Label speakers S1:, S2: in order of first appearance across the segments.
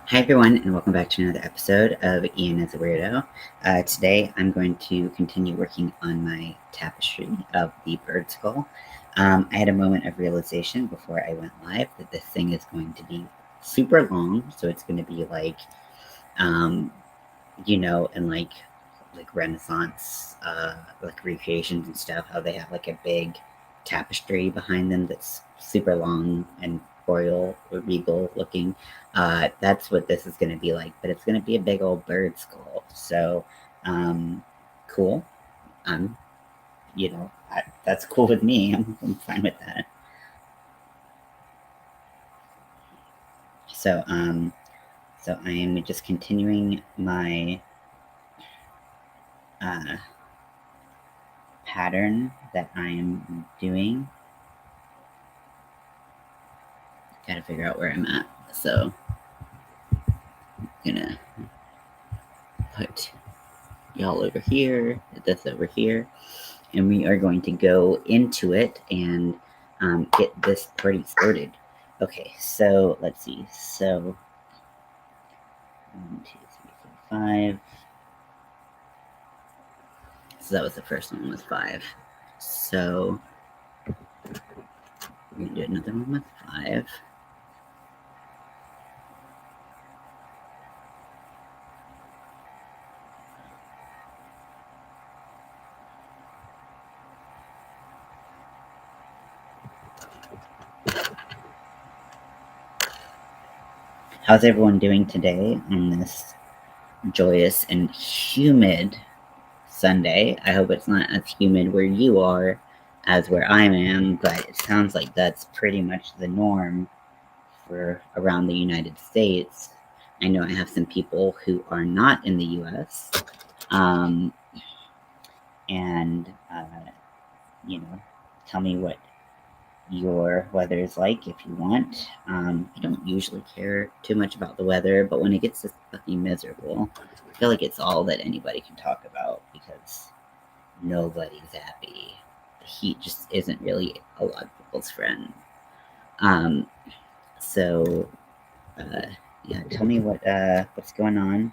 S1: Hi everyone, and welcome back to another episode of Ian as a Weirdo. Today I'm going to continue working on my tapestry of the bird skull. I had a moment of realization before I went live that this thing is going to be super long, so it's going to be like, in like Renaissance, like recreations and stuff, how they have like a big tapestry behind them that's super long and royal or regal looking. That's what this is going to be like, but it's going to be a big old bird skull. So, cool. Um, that's cool with me. I'm fine with that. So, I am just continuing my pattern that I am doing. Gotta figure out where I'm at. So, I'm gonna put y'all over here, this over here, and we are going to go into it and get this party started. Okay, so let's see. So 1, 2, 3, 4, 5. So that was the first one with 5. So we're gonna do another one with 5. How's everyone doing today on this joyous and humid Sunday? I hope it's not as humid where you are as where I am, but it sounds like that's pretty much the norm for around the United States. I know I have some people who are not in the US, and tell me what your weather is like if you want. I don't usually care too much about the weather, but when it gets this fucking miserable, I feel like it's all that anybody can talk about because nobody's happy. The heat just isn't really a lot of people's friend. So yeah, tell me what's going on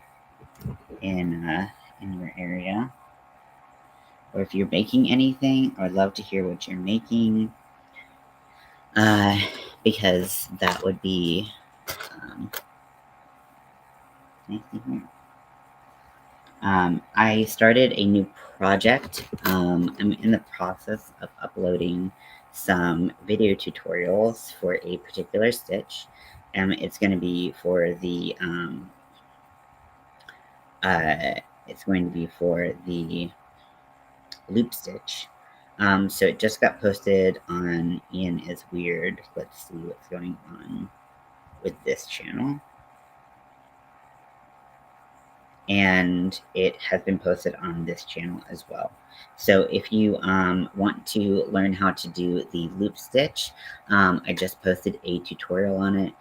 S1: in your area, or if you're making anything. I'd love to hear what you're making, because that would be nice to hear. I started a new project. I'm in the process of uploading some video tutorials for a particular stitch. It's going to be for the loop stitch. So it just got posted on ian.is.weird. Let's see what's going on with this channel. And it has been posted on this channel as well. So if you want to learn how to do the loop stitch, I just posted a tutorial on it.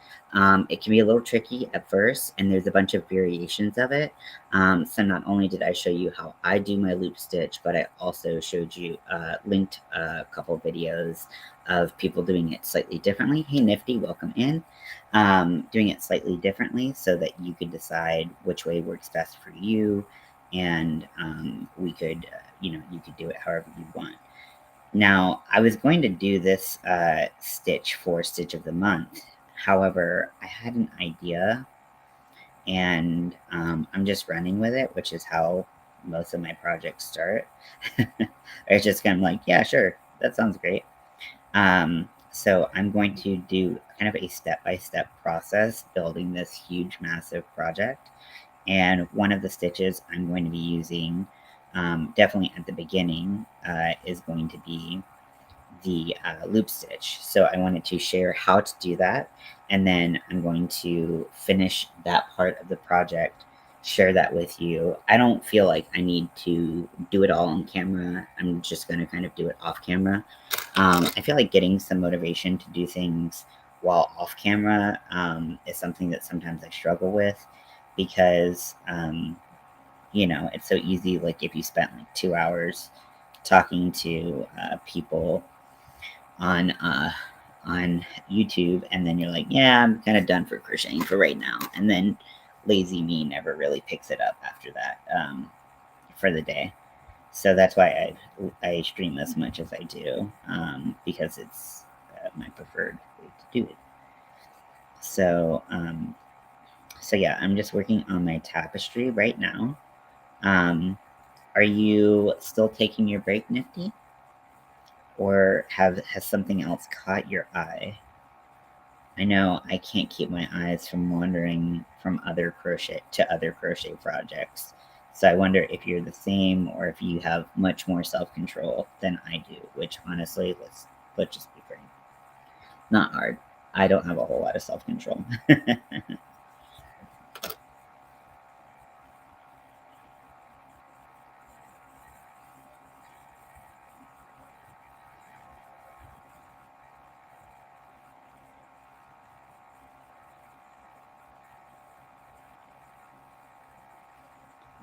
S1: It can be a little tricky at first, and there's a bunch of variations of it. So not only did I show you how I do my loop stitch, but I also showed you, linked a couple videos of people doing it slightly differently. Hey Nifty, welcome in. Doing it slightly differently so that you could decide which way works best for you, and we could, you could do it however you want. Now, I was going to do this stitch for Stitch of the Month. However, I had an idea, and I'm just running with it, which is how most of my projects start. It's just kind of like, yeah, sure, that sounds great. So I'm going to do kind of a step-by-step process building this huge, massive project. And one of the stitches I'm going to be using, definitely at the beginning, is going to be the loop stitch. So I wanted to share how to do that. And then I'm going to finish that part of the project, share that with you. I don't feel like I need to do it all on camera. I'm just going to kind of do it off camera. I feel like getting some motivation to do things while off camera is something that sometimes I struggle with, because, it's so easy. Like if you spent like 2 hours talking to people on on YouTube, and then you're like, yeah, I'm kind of done for crocheting for right now. And then lazy me never really picks it up after that for the day. So that's why I stream as much as I do, because it's my preferred way to do it. So, so yeah, I'm just working on my tapestry right now. Are you still taking your break, Nifty? Or has something else caught your eye? I know I can't keep my eyes from wandering from other crochet to other crochet projects. So I wonder if you're the same or if you have much more self-control than I do, which honestly, let's just be frank. Not hard. I don't have a whole lot of self-control.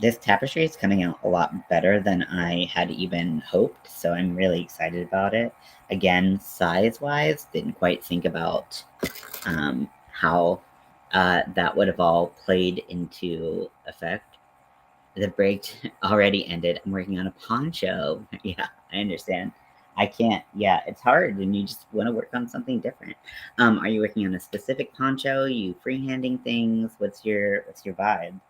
S1: This tapestry is coming out a lot better than I had even hoped, so I'm really excited about it. Again, size-wise, didn't quite think about how that would have all played into effect. The break already ended. I'm working on a poncho. Yeah, I understand. I can't. Yeah, it's hard, and you just want to work on something different. Are you working on a specific poncho? You freehanding things? What's your vibe?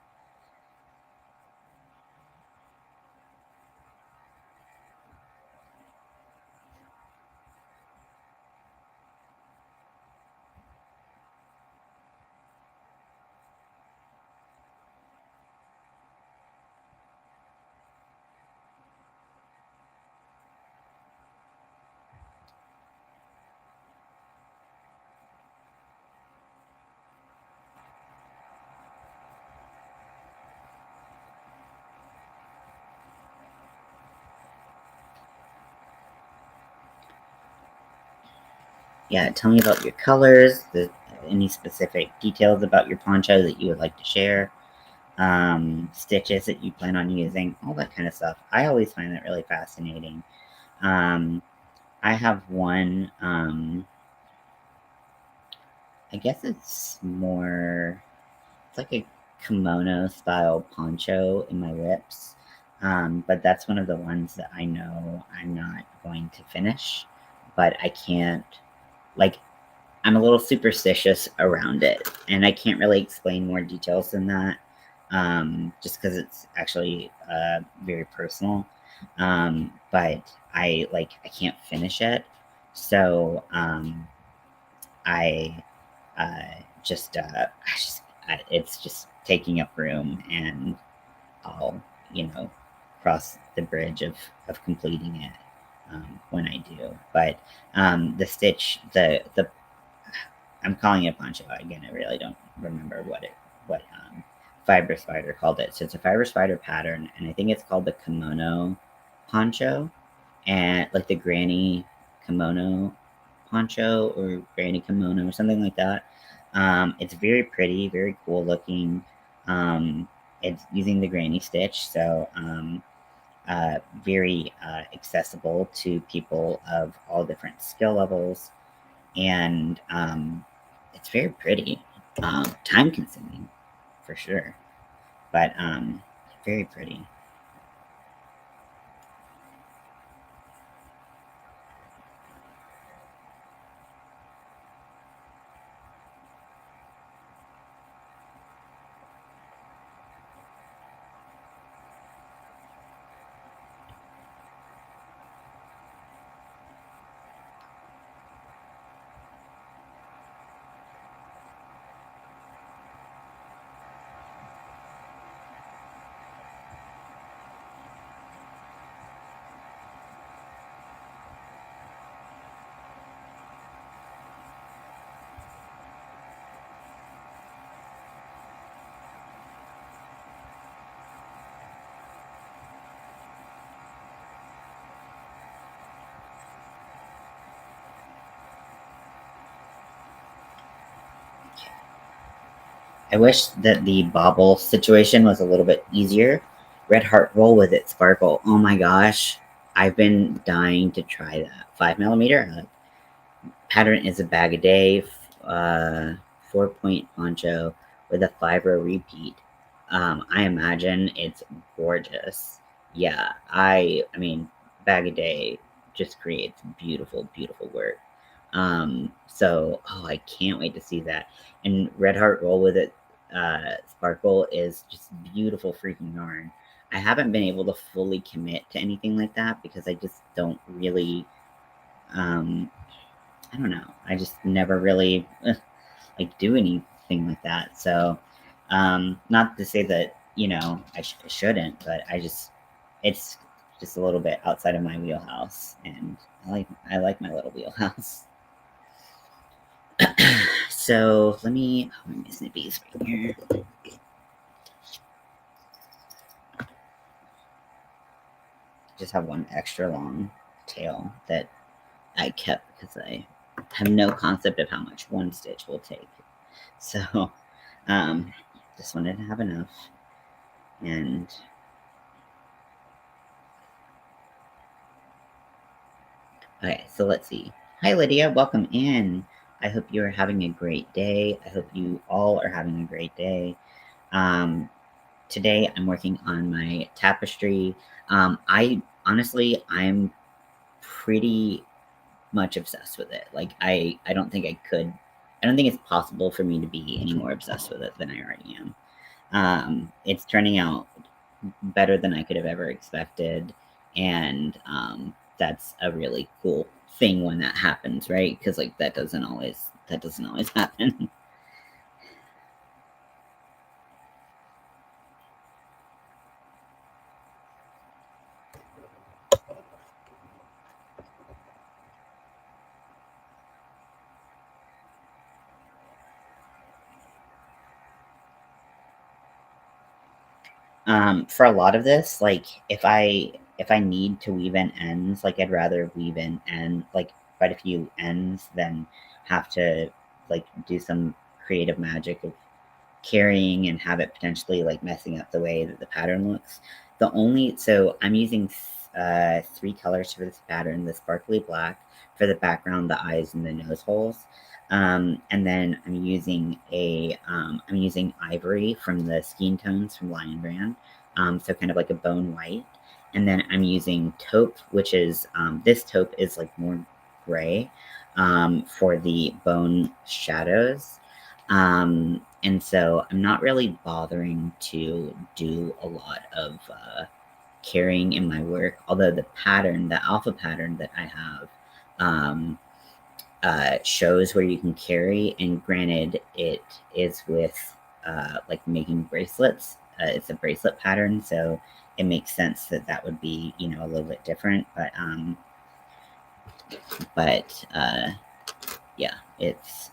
S1: Yeah, tell me about your colors. Any specific details about your poncho that you would like to share? Stitches that you plan on using, all that kind of stuff. I always find that really fascinating. Um, I have one. I guess it's more. It's like a kimono style poncho in my lips. But that's one of the ones that I know I'm not going to finish. But I can't, like, I'm a little superstitious around it, and I can't really explain more details than that, just because it's actually very personal. But I can't finish it, so I it's just taking up room, and I'll cross the bridge of completing it when I do. But the stitch, the I'm calling it a poncho. Again, I really don't remember what Fiber Spider called it. So it's a Fiber Spider pattern, and I think it's called the kimono poncho, and like the granny kimono poncho or granny kimono or something like that. It's very pretty, very cool looking. It's using the granny stitch, so very accessible to people of all different skill levels, and it's very pretty. Time consuming, for sure, but very pretty. I wish that the bobble situation was a little bit easier. Red Heart Roll with its sparkle. Oh my gosh, I've been dying to try that. 5 millimeter. pattern is a bag a day, 4-point poncho with a 5-row repeat. I imagine it's gorgeous. Yeah, I mean, bag a day just creates beautiful, beautiful work. So, oh, I can't wait to see that. And Red Heart Roll with It Sparkle is just beautiful freaking yarn. I haven't been able to fully commit to anything like that because I just don't really, I don't know. I just never really like do anything like that. So, not to say that I shouldn't, but it's just a little bit outside of my wheelhouse, and I like my little wheelhouse. So let me. Oh, I'm missing a piece right here. Just have one extra long tail that I kept because I have no concept of how much one stitch will take. So, just wanted to have enough. And okay, so let's see. Hi, Lydia. Welcome in. I hope you're having a great day. I hope you all are having a great day. Today, I'm working on my tapestry. I'm pretty much obsessed with it. Like, I don't think I could. I don't think it's possible for me to be any more obsessed with it than I already am. It's turning out better than I could have ever expected, and that's a really cool thing when that happens, right? Because like that doesn't always happen. For a lot of this, like if I need to weave in ends, like I'd rather weave in like quite a few ends than have to like do some creative magic of carrying and have it potentially like messing up the way that the pattern looks. So I'm using 3 colors for this pattern: the sparkly black for the background, the eyes, and the nose holes. And then I'm using ivory from the Skein Tones from Lion Brand, so kind of like a bone white. And then I'm using taupe, which is this taupe is like more gray, for the bone shadows. And so I'm not really bothering to do a lot of carrying in my work, although the alpha pattern that I have, shows where you can carry, and granted, it is with like making bracelets. It's a bracelet pattern, so it makes sense that that would be a little bit different. But yeah, it's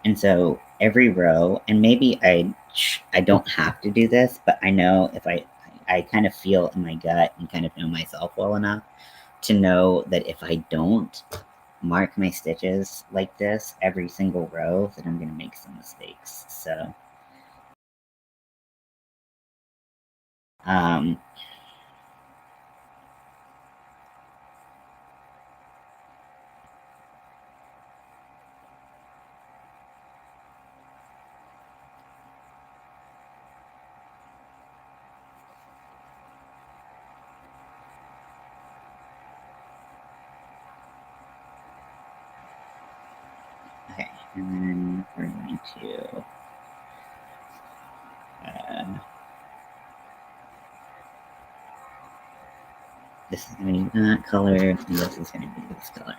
S1: and so every row, and maybe I don't have to do this, but I know if I kind of feel in my gut and kind of know myself well enough to know that if I don't mark my stitches like this every single row, that I'm going to make some mistakes. So, um, okay, and then we're going to, this is going to be that color, and this is going to be this color.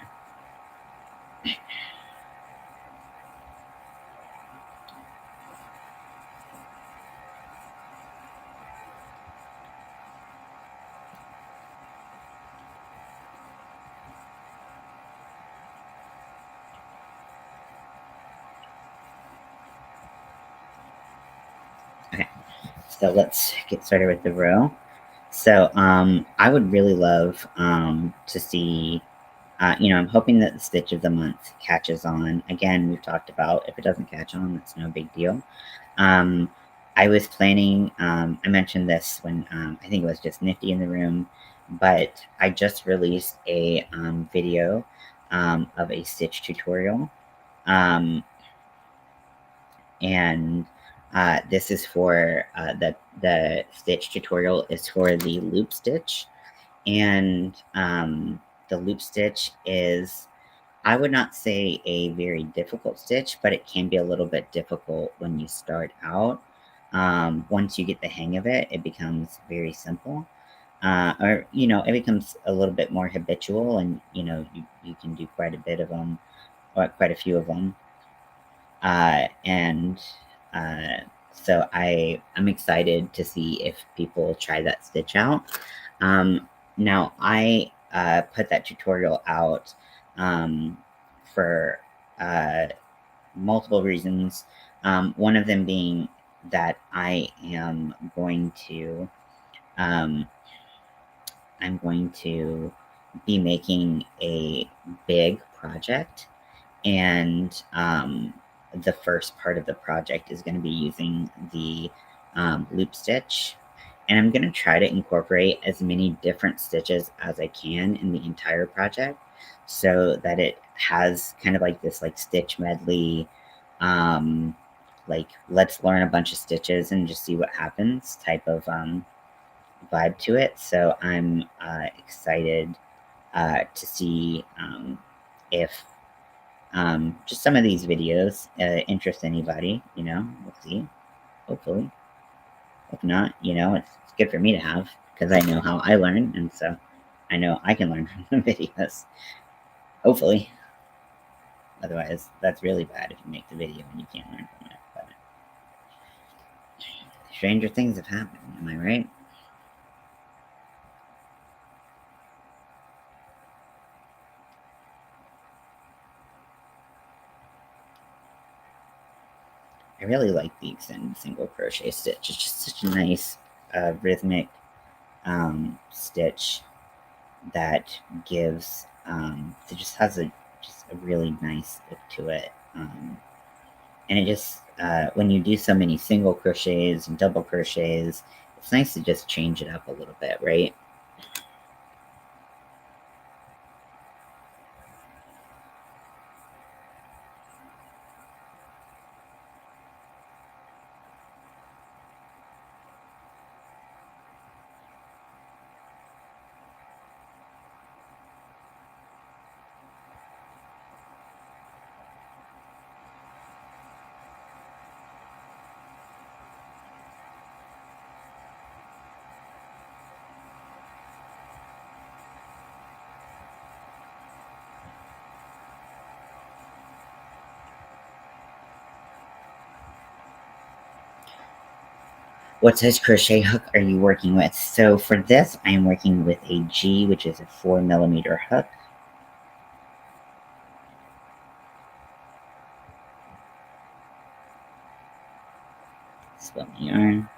S1: Okay, so let's get started with the row. So I would really love to see you know, I'm hoping that the stitch of the month catches on. Again, we've talked about if it doesn't catch on, that's no big deal. I was planning, I mentioned this when I think it was just Nifty in the room, but I just released a video of a stitch tutorial. And this is for the stitch tutorial is for the loop stitch. And the loop stitch is, I would not say a very difficult stitch, but it can be a little bit difficult when you start out. Once you get the hang of it, it becomes very simple. Or, you know, it becomes a little bit more habitual, and, you know, you can do quite a bit of them, or quite a few of them. And so I'm excited to see if people try that stitch out. Now, I put that tutorial out for multiple reasons. One of them being that um, I'm going to be making a big project, and the first part of the project is going to be using the loop stitch, and I'm going to try to incorporate as many different stitches as I can in the entire project, so that it has kind of like this like stitch medley, like let's learn a bunch of stitches and just see what happens type of vibe to it. So I'm excited to see if just some of these videos interest anybody. You know, we'll see. Hopefully, if not, you know, it's good for me to have, because I know how I learn, and so I know I can learn from the videos. Hopefully, otherwise that's really bad if you make the video and you can't learn from it. But stranger things have happened. Am I right? I really like the extended single crochet stitch. It's just such a nice rhythmic stitch that gives it just has just a really nice look to it, and it just when you do so many single crochets and double crochets, it's nice to just change it up a little bit, right? What size crochet hook are you working with? So for this, I am working with a G, which is a 4mm hook. Split my yarn.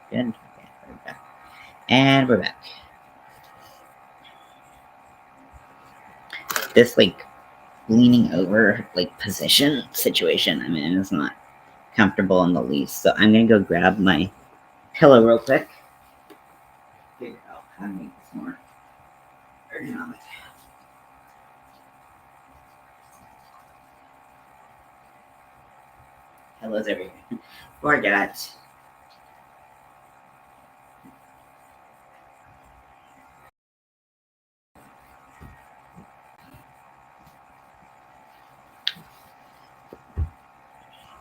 S1: Good. Okay, we're back. And we're back. This like leaning over like position situation I'm in is not comfortable in the least. So I'm gonna go grab my pillow real quick. Figure out how to make this more ergonomic. Pillows everywhere. Forget.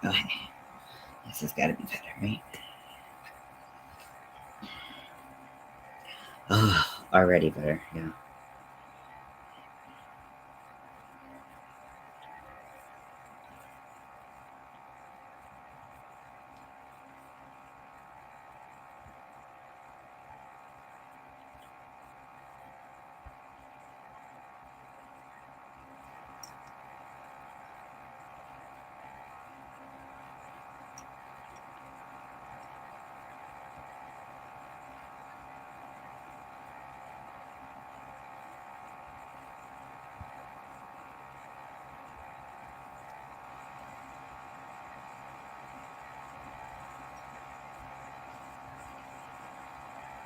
S1: Okay. This has gotta be better, right? Oh, already better, yeah.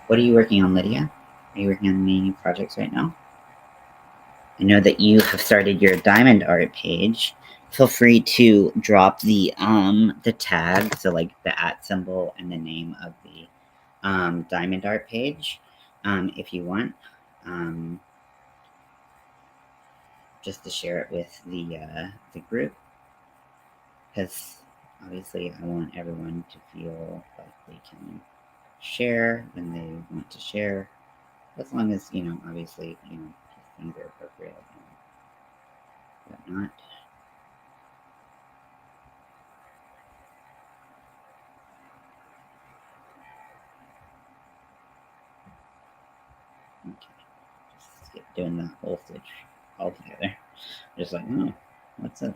S1: What are you working on, Lydia? Are you working on any projects right now? I know that you have started your diamond art page. Feel free to drop the tag, so like the @ symbol and the name of the diamond art page, if you want, just to share it with the group, because obviously I want everyone to feel like they can share when they want to share, as long as, you know, obviously, you know, things are appropriate and whatnot. Okay, just skip doing the whole stitch altogether. Just like, oh, what's this?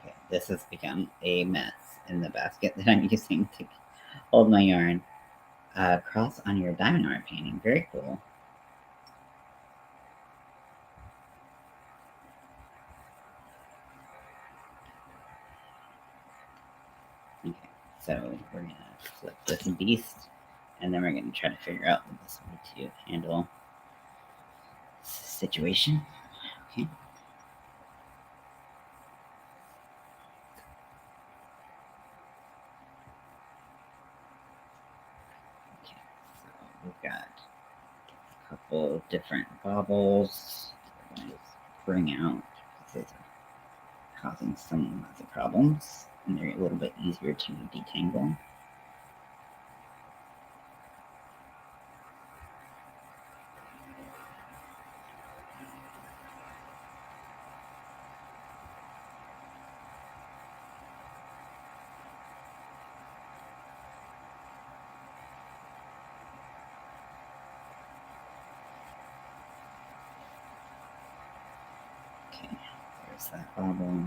S1: Okay, this has become a mess in the basket that I'm using to hold my yarn. Cross on your diamond art painting. Very cool. Okay, so we're gonna flip this beast, and then we're gonna try to figure out the best way to handle this situation. Okay. Okay, so we've got a couple of different bobbles that we're gonna just bring out because those are causing some lots of problems, and they're a little bit easier to detangle. Okay, there's that bobble.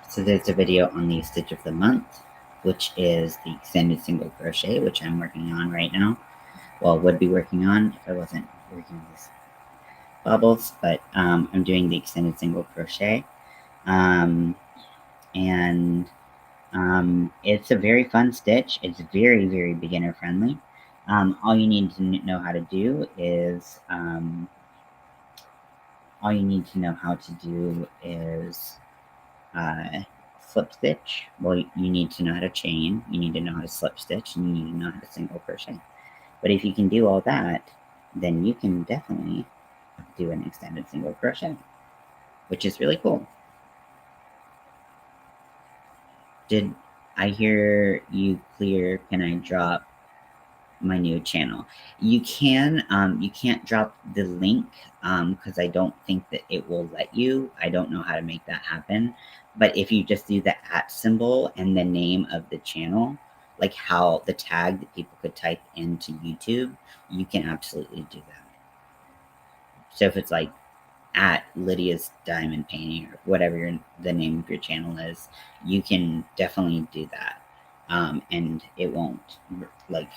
S1: So there's a video on the stitch of the month, which is the extended single crochet, which I'm working on right now. Well, would be working on if I wasn't working on these bubbles, but I'm doing the extended single crochet. And it's a very fun stitch. It's very, very beginner friendly. All you need to know how to do is slip stitch. Well, you need to know how to chain, you need to know how to slip stitch, and you need to know how to single crochet. But if you can do all that, then you can definitely do an extended single crochet, which is really cool. Did I hear you clear? Can I drop my new channel? You can. You can't drop the link because I don't think that it will let you. I don't know how to make that happen. But if you just do the @ symbol and the name of the channel, like how the tag that people could type into YouTube, you can absolutely do that. So if it's like at Lydia's Diamond Painting or whatever the name of your channel is, you can definitely do that. And it won't like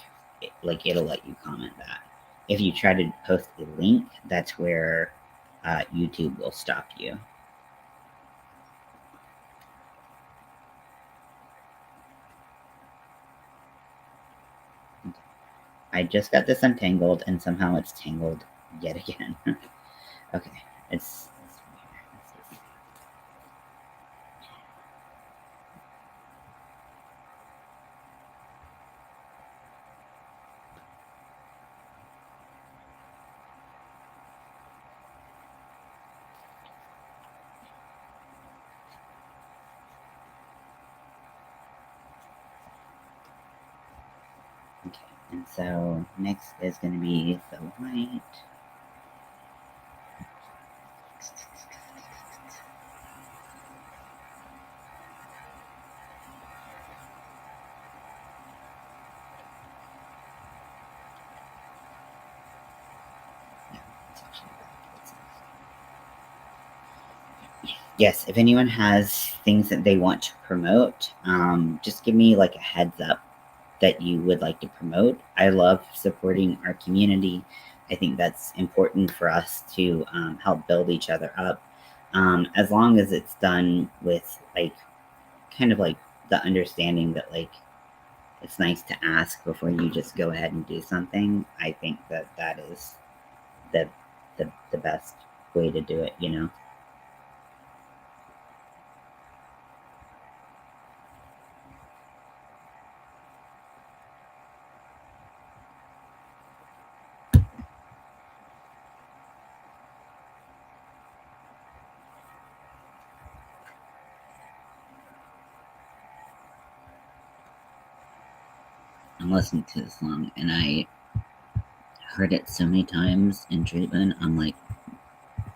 S1: it'll let you comment that. If you try to post a link, that's where YouTube will stop you. I just got this untangled and somehow it's tangled yet again. Okay, it's okay. And so next is going to be the white. Yes, if anyone has things that they want to promote, just give me like a heads up that you would like to promote. I love supporting our community. I think that's important for us to help build each other up. As long as it's done with like kind of like the understanding that like it's nice to ask before you just go ahead and do something. I think that that is the the best way to do it, you know. I'm listening to this song and I heard it so many times in treatment. I'm like,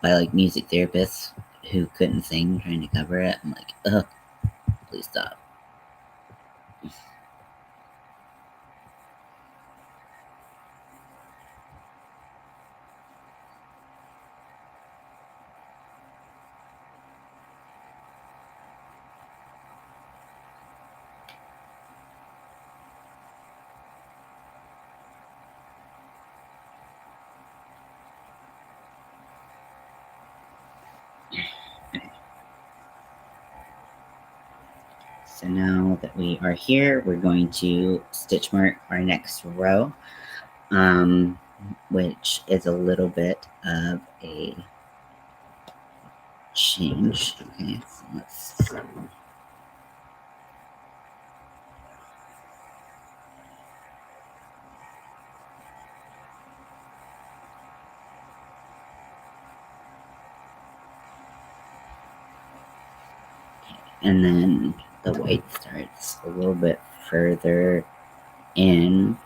S1: by like music therapists who couldn't sing trying to cover it. I'm like, ugh, please stop. So now that we are here, we're going to stitch mark our next row, which is a little bit of a change. Okay, so let's. And then the white starts a little bit further in.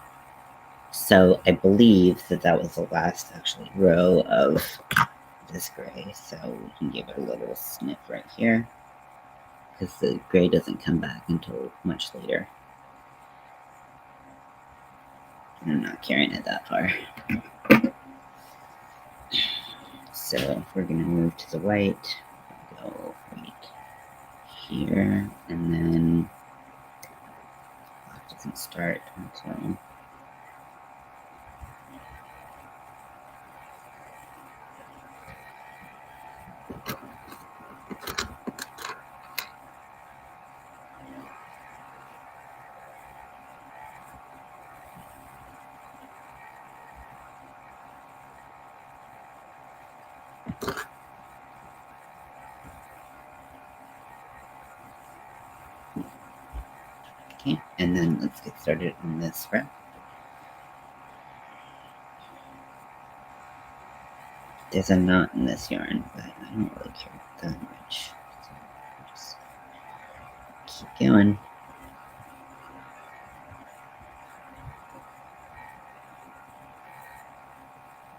S1: So I believe that that was the last actually row of this gray. So we can give it a little snip right here because the gray doesn't come back until much later. I'm not carrying it that far. So we're gonna move to the white, go right here, and then it doesn't start until okay, and then let's get started on this row. There's a knot in this yarn, but I don't really care that much. So just keep going.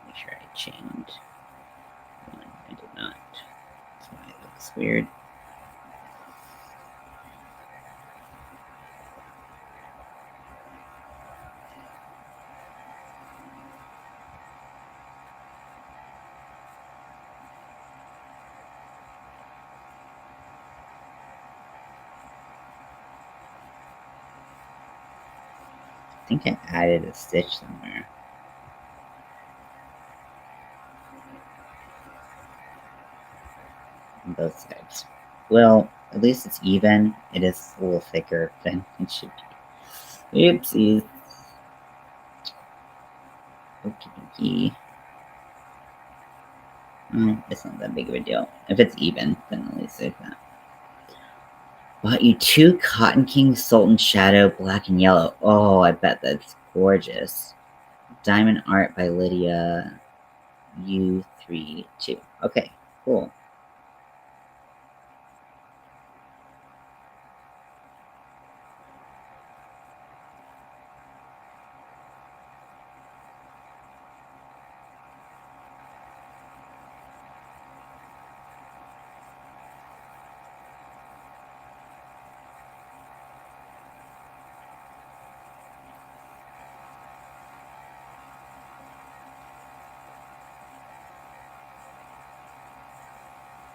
S1: Make sure I chained one. I did not. That's why it looks weird. I think I added a stitch somewhere. On both sides. Well, at least it's even. It is a little thicker than it should be. Oopsies. Okie dokie. It's not that big of a deal. If it's even, then at least it's that. Bought you 2 Cotton King Sultan Shadow, black and yellow. Oh, I bet that's gorgeous. Diamond Art by Lydia U32. Okay, cool.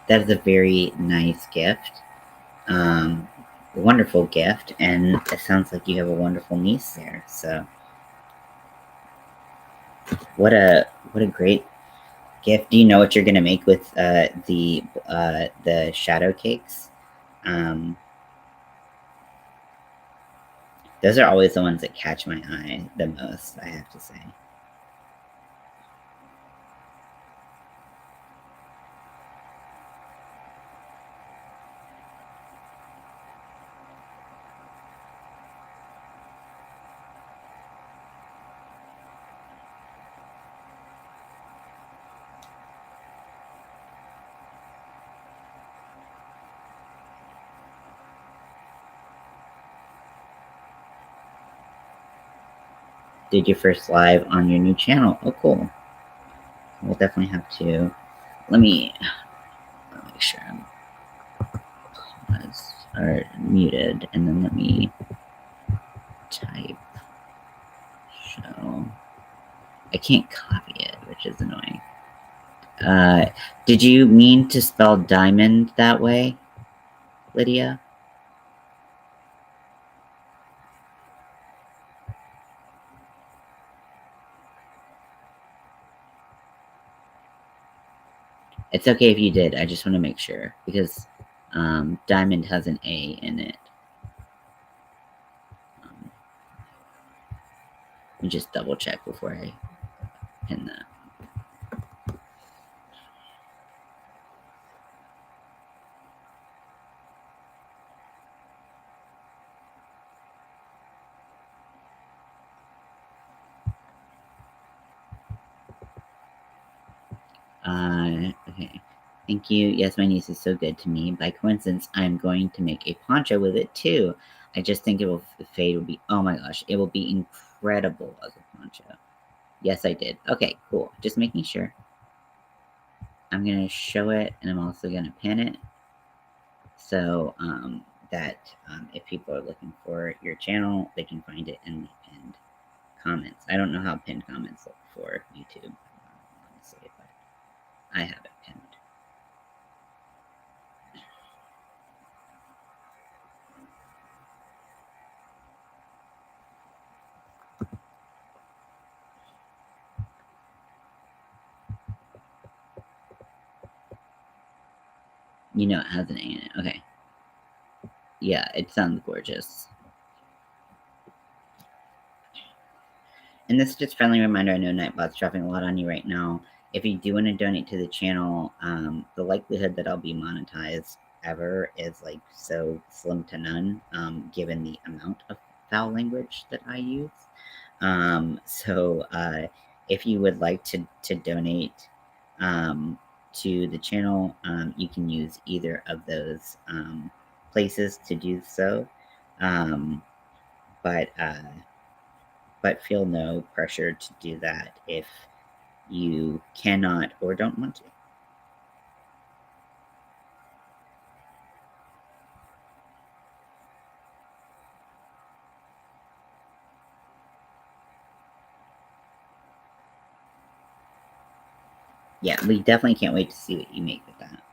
S1: That is a very nice gift. Wonderful gift, and it sounds like you have a wonderful niece there. So, what a great gift. Do you know what you're gonna make with the shadow cakes? Those are always the ones that catch my eye the most, I have to say. Did your first live on your new channel? Oh, cool. We'll definitely have to. Let me make sure I'm muted, and then let me type show. I can't copy it, which is annoying. Did you mean to spell diamond that way, Lydia? It's okay if you did. I just want to make sure because diamond has an A in it. Let me just double check before I pin that. Okay. Thank you. Yes, my niece is so good to me. By coincidence, I'm going to make a poncho with it too. I just think the fade will be, oh my gosh, it will be incredible as a poncho. Yes, I did. Okay, cool. Just making sure. I'm going to show it, and I'm also going to pin it so that if people are looking for your channel, they can find it in the pinned comments. I don't know how pinned comments look for YouTube, honestly, but I have it pinned. You know it has an A in it. Okay. Yeah, it sounds gorgeous. And this is just a friendly reminder. I know Nightbot's dropping a lot on you right now. If you do want to donate to the channel, the likelihood that I'll be monetized ever is like so slim to none, given the amount of foul language that I use. If you would like to donate to the channel, you can use either of those places to do so. But feel no pressure to do that if you cannot or don't want to. Yeah, we definitely can't wait to see what you make with that.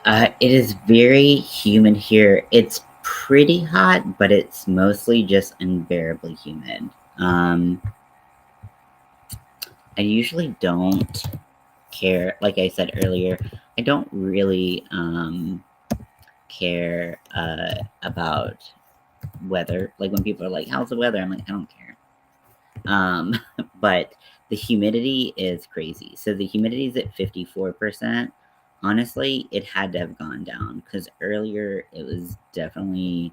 S1: It is very humid here. It's pretty hot, but it's mostly just unbearably humid. I usually don't care. Like I said earlier, I don't really care about weather. Like when people are like, "How's the weather?" I'm like, I don't care. But the humidity is crazy. So the humidity is at 54%. Honestly, it had to have gone down because earlier it was definitely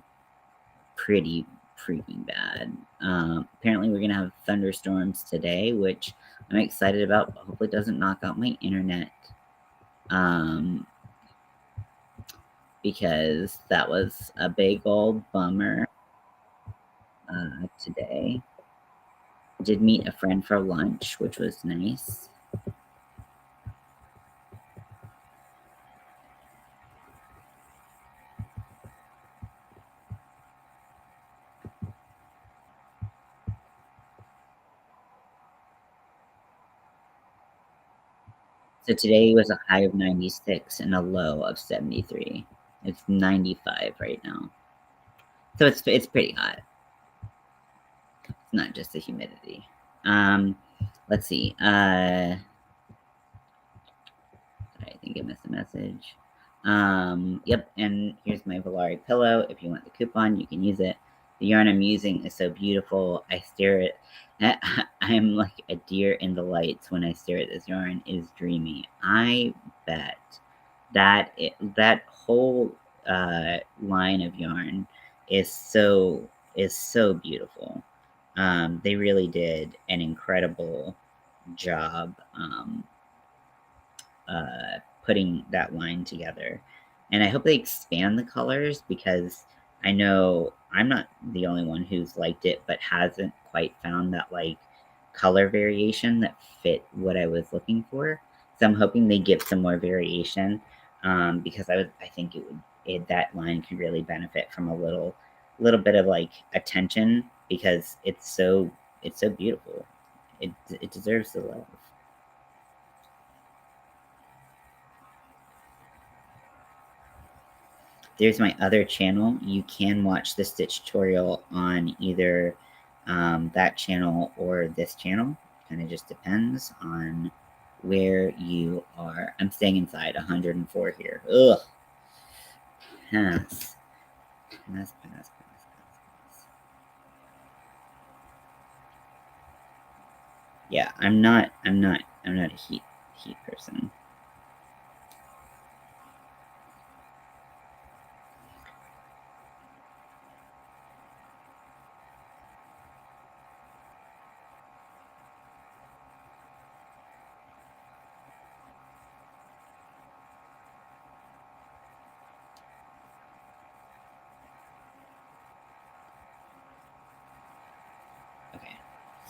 S1: pretty freaking bad. Apparently, we're gonna have thunderstorms today, which I'm excited about. But hopefully, it doesn't knock out my internet. Um, because that was a big old bummer today. Did meet a friend for lunch, which was nice. So today was a high of 96 and a low of 73. It's 95 right now. So it's pretty hot. It's not just the humidity. Let's see. I think I missed a message. Yep, and here's my Volari pillow. If you want the coupon, you can use it. The yarn I'm using is so beautiful. I stare at I'm like a deer in the lights when I stare at this yarn. It is dreamy. I bet that whole line of yarn is so beautiful. They really did an incredible job putting that line together. And I hope they expand the colors because I know I'm not the only one who's liked it, but hasn't quite found that like color variation that fit what I was looking for. So I'm hoping they give some more variation because I think that line could really benefit from a little bit of like attention because it's so beautiful. It deserves the love. There's my other channel. You can watch the stitch tutorial on either that channel or this channel. Kind of just depends on where you are. I'm staying inside 104 here. Ugh. Pass. Pass. Yeah, I'm not a heat person. Okay.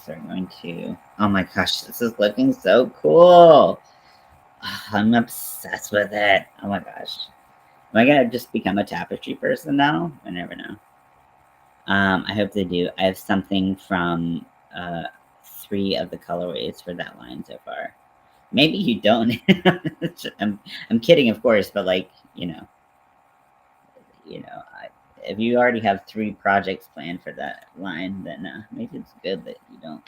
S1: So we're going to, oh my gosh, this is looking so cool. I'm obsessed with it. Oh my gosh. Am I gonna just become a tapestry person now? I never know. I hope they do. I have something from 3 of the colorways for that line so far. Maybe you don't. I'm kidding, of course, but like if you already have 3 projects planned for that line, then maybe it's good that you don't.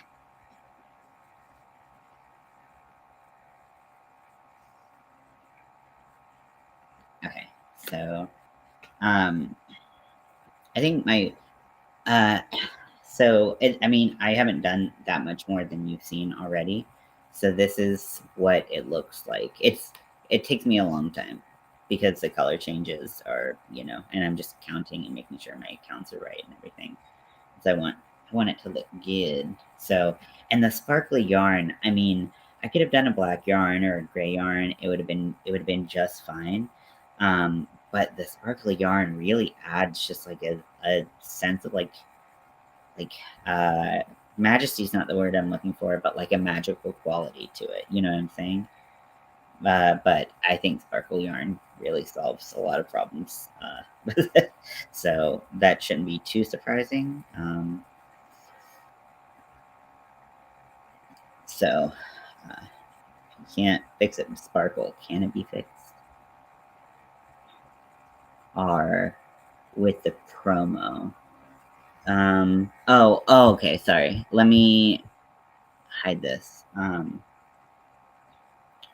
S1: Okay, so I think my uh, I mean, I haven't done that much more than you've seen already. So this is what it looks like. It takes me a long time because the color changes are, and I'm just counting and making sure my counts are right and everything. So I want it to look good. So, and the sparkly yarn, I mean, I could have done a black yarn or a gray yarn. It would have been just fine. But the sparkly yarn really adds just like a sense of like uh majesty's not the word I'm looking for, but like a magical quality to it. You know what I'm saying? But I think sparkle yarn really solves a lot of problems. So that shouldn't be too surprising. So you can't fix it with sparkle. Can it be fixed? are with the promo. Okay, sorry. Let me hide this.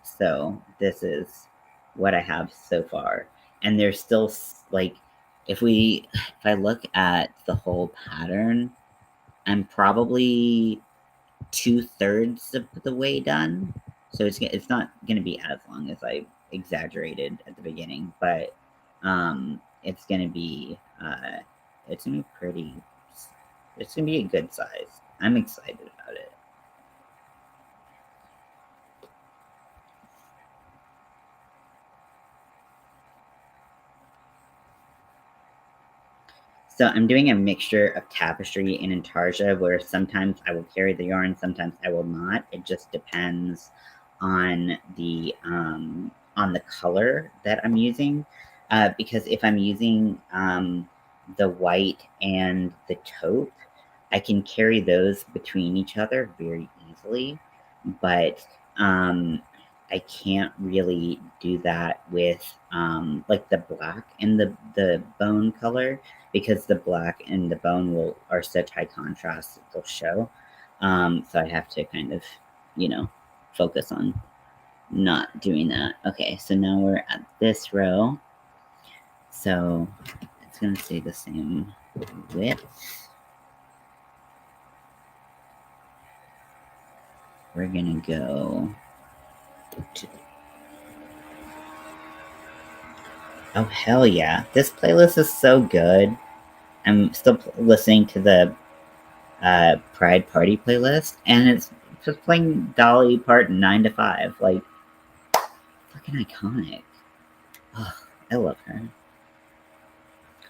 S1: So this is what I have so far. And there's still, like, if I look at the whole pattern, I'm probably 2/3 of the way done. So it's not gonna be as long as I exaggerated at the beginning, but it's gonna be it's gonna be pretty. It's gonna be a good size. I'm excited about it. So I'm doing a mixture of tapestry and intarsia, where sometimes I will carry the yarn, sometimes I will not. It just depends on the color that I'm using. Because if I'm using the white and the taupe, I can carry those between each other very easily. But I can't really do that with like the black and the bone color, because the black and the bone are such high contrast that they'll show. So I have to kind of, focus on not doing that. Okay, so now we're at this row. So it's gonna stay the same width. We're gonna go to... Oh, hell yeah. This playlist is so good. I'm still listening to the Pride Party playlist, and it's just playing Dolly Parton 9 to 5. Like, fucking iconic. Oh, I love her.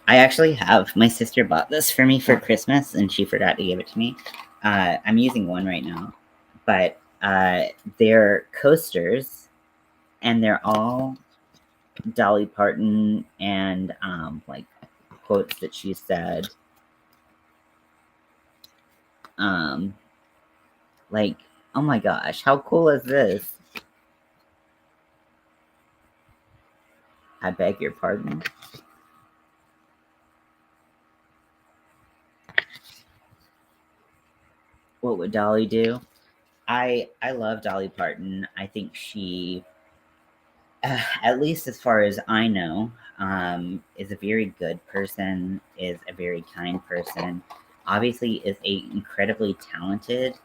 S1: I actually have. My sister bought this for me for Christmas, and she forgot to give it to me. I'm using one right now, but they're coasters, and they're all Dolly Parton and like quotes that she said. Like, oh my gosh, how cool is this? I beg your pardon. What would Dolly do? I love Dolly Parton. I think she, at least as far as I know, is a very good person, is a very kind person, obviously is a incredibly talented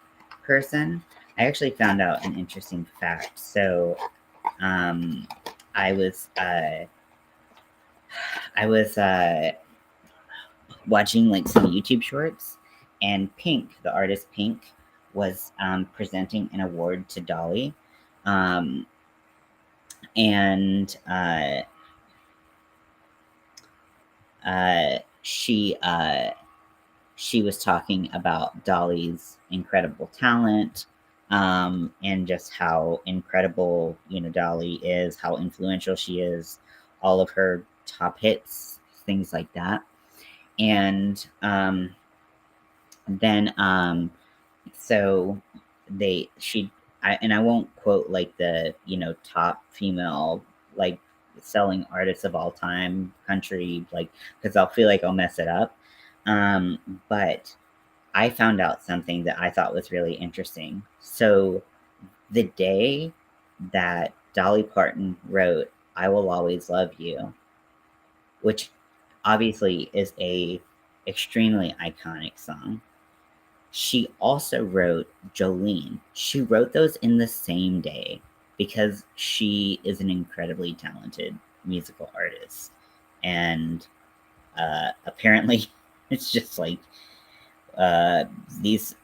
S1: person. I actually found out an interesting fact. So I was watching like some YouTube shorts, and Pink, the artist Pink, was presenting an award to Dolly, um, and she was talking about Dolly's incredible talent, and just how incredible Dolly is, how influential she is, all of her top hits, things like that, and then so I won't quote like the top female like selling artists of all time country, like, because I'll feel like I'll mess it up. But I found out something that I thought was really interesting. So the day that Dolly Parton wrote "I Will Always Love You," which obviously is a extremely iconic song, she also wrote Jolene. She wrote those in the same day because she is an incredibly talented musical artist. And apparently, it's just like these.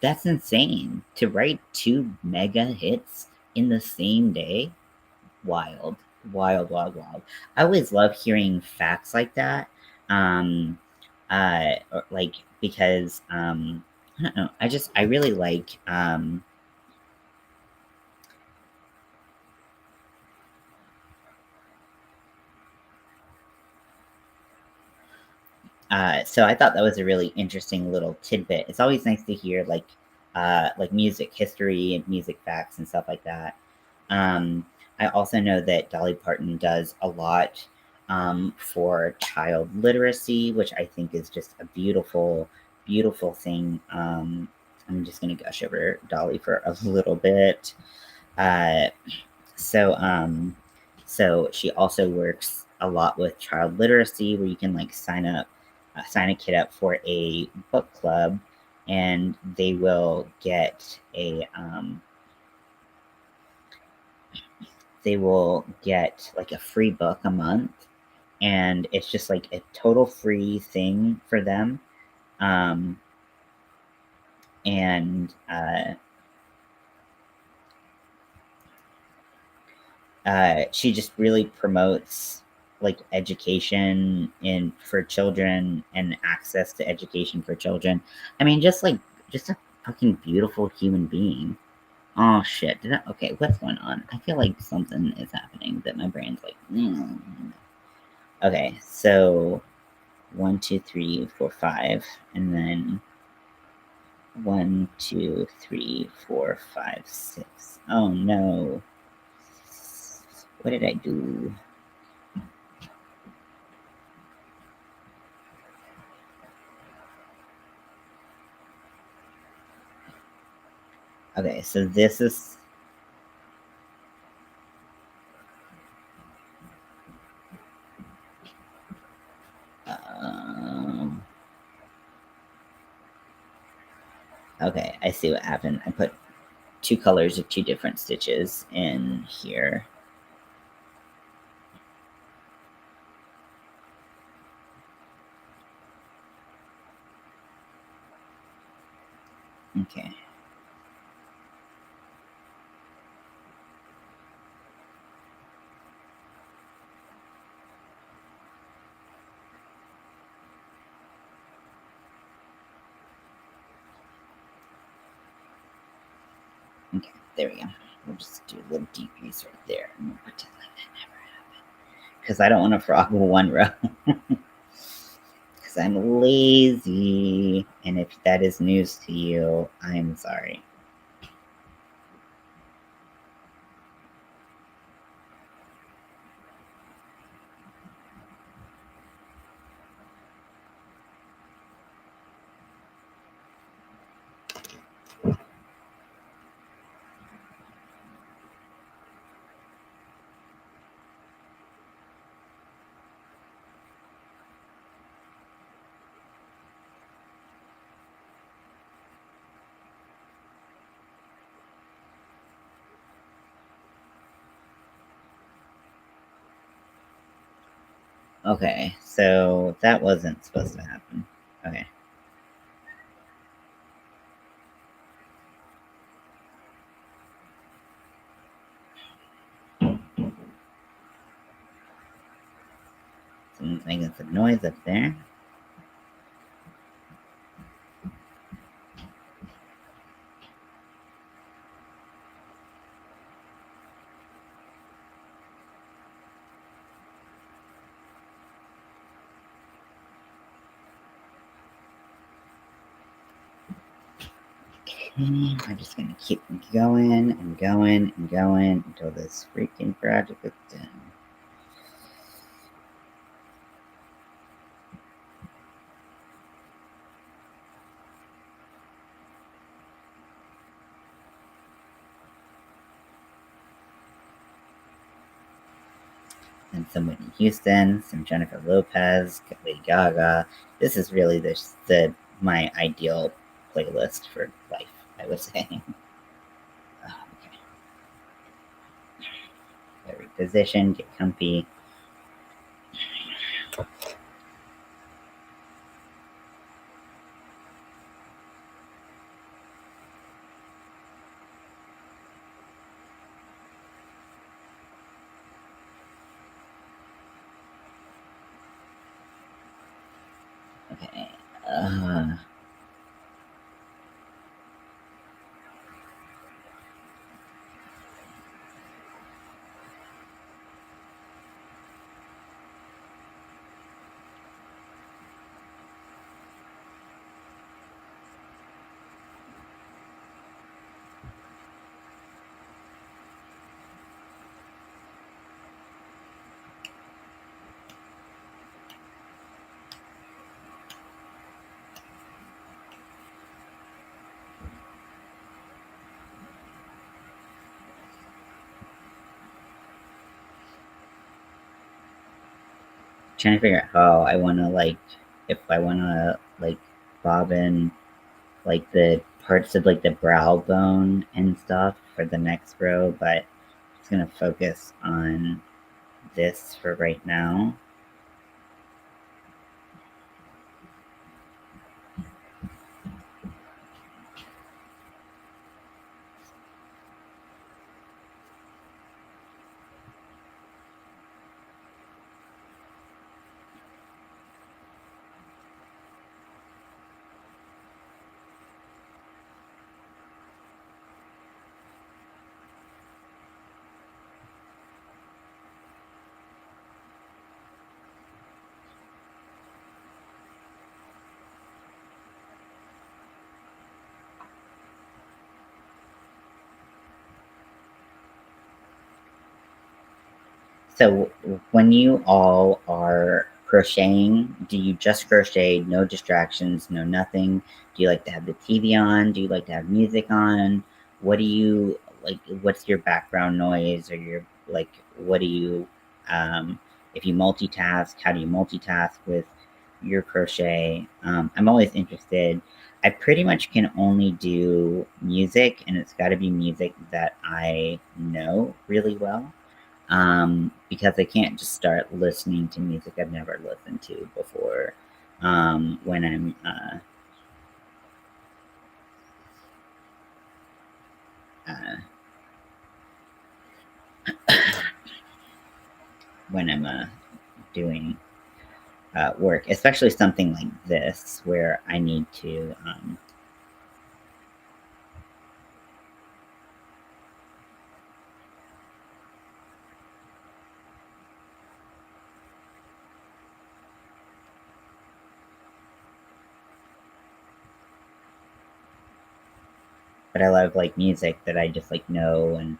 S1: That's insane to write two mega hits in the same day. Wild, wild, wild, wild. I always love hearing facts like that. Like, because I don't know. I really like so I thought that was a really interesting little tidbit. It's always nice to hear like music history and music facts and stuff like that. I also know that Dolly Parton does a lot for child literacy, which I think is just a beautiful, beautiful thing. I'm just going to gush over Dolly for a little bit. Uh, so, so she also works a lot with child literacy, where you can like sign a kid up for a book club, and they will get like a free book a month, and it's just like a total free thing for them. Um, and she just really promotes like education in for children and access to education for children. I mean, just a fucking beautiful human being. Oh shit! Okay, what's going on? I feel like something is happening that my brain's like. Okay, so 1, 2, 3, 4, 5, and then 1, 2, 3, 4, 5, 6. Oh no! What did I do? Okay, so this is. Okay, I see what happened. I put two colors of two different stitches in here. Okay. Okay, there we go. We'll just do a little decrease right there, and we'll pretend like that never happened. Because I don't want to frog one row. Because I'm lazy. And if that is news to you, I'm sorry. Okay, so that wasn't supposed to happen. Okay. Someone's making some noise up there. I'm just gonna keep going and going and going until this freaking project is done. And some Whitney Houston, some Jennifer Lopez, Lady Gaga. This is really my ideal playlist for life, I would say. Okay. Reposition, get comfy. Okay. trying to figure out how I want to, like, if I want to, like, bobbin, like, the parts of, like, the brow bone and stuff for the next row, but I'm just going to focus on this for right now. So when you all are crocheting, do you just crochet, no distractions, no nothing? Do you like to have the TV on? Do you like to have music on? What do you like? What's your background noise, or your, like, what do you, if you multitask, how do you multitask with your crochet? I'm always interested. I pretty much can only do music, and it's got to be music that I know really well, because I can't just start listening to music I've never listened to before, when I'm uh, when I'm doing work, especially something like this where I need to. But I love, like, music that I just, like, know. And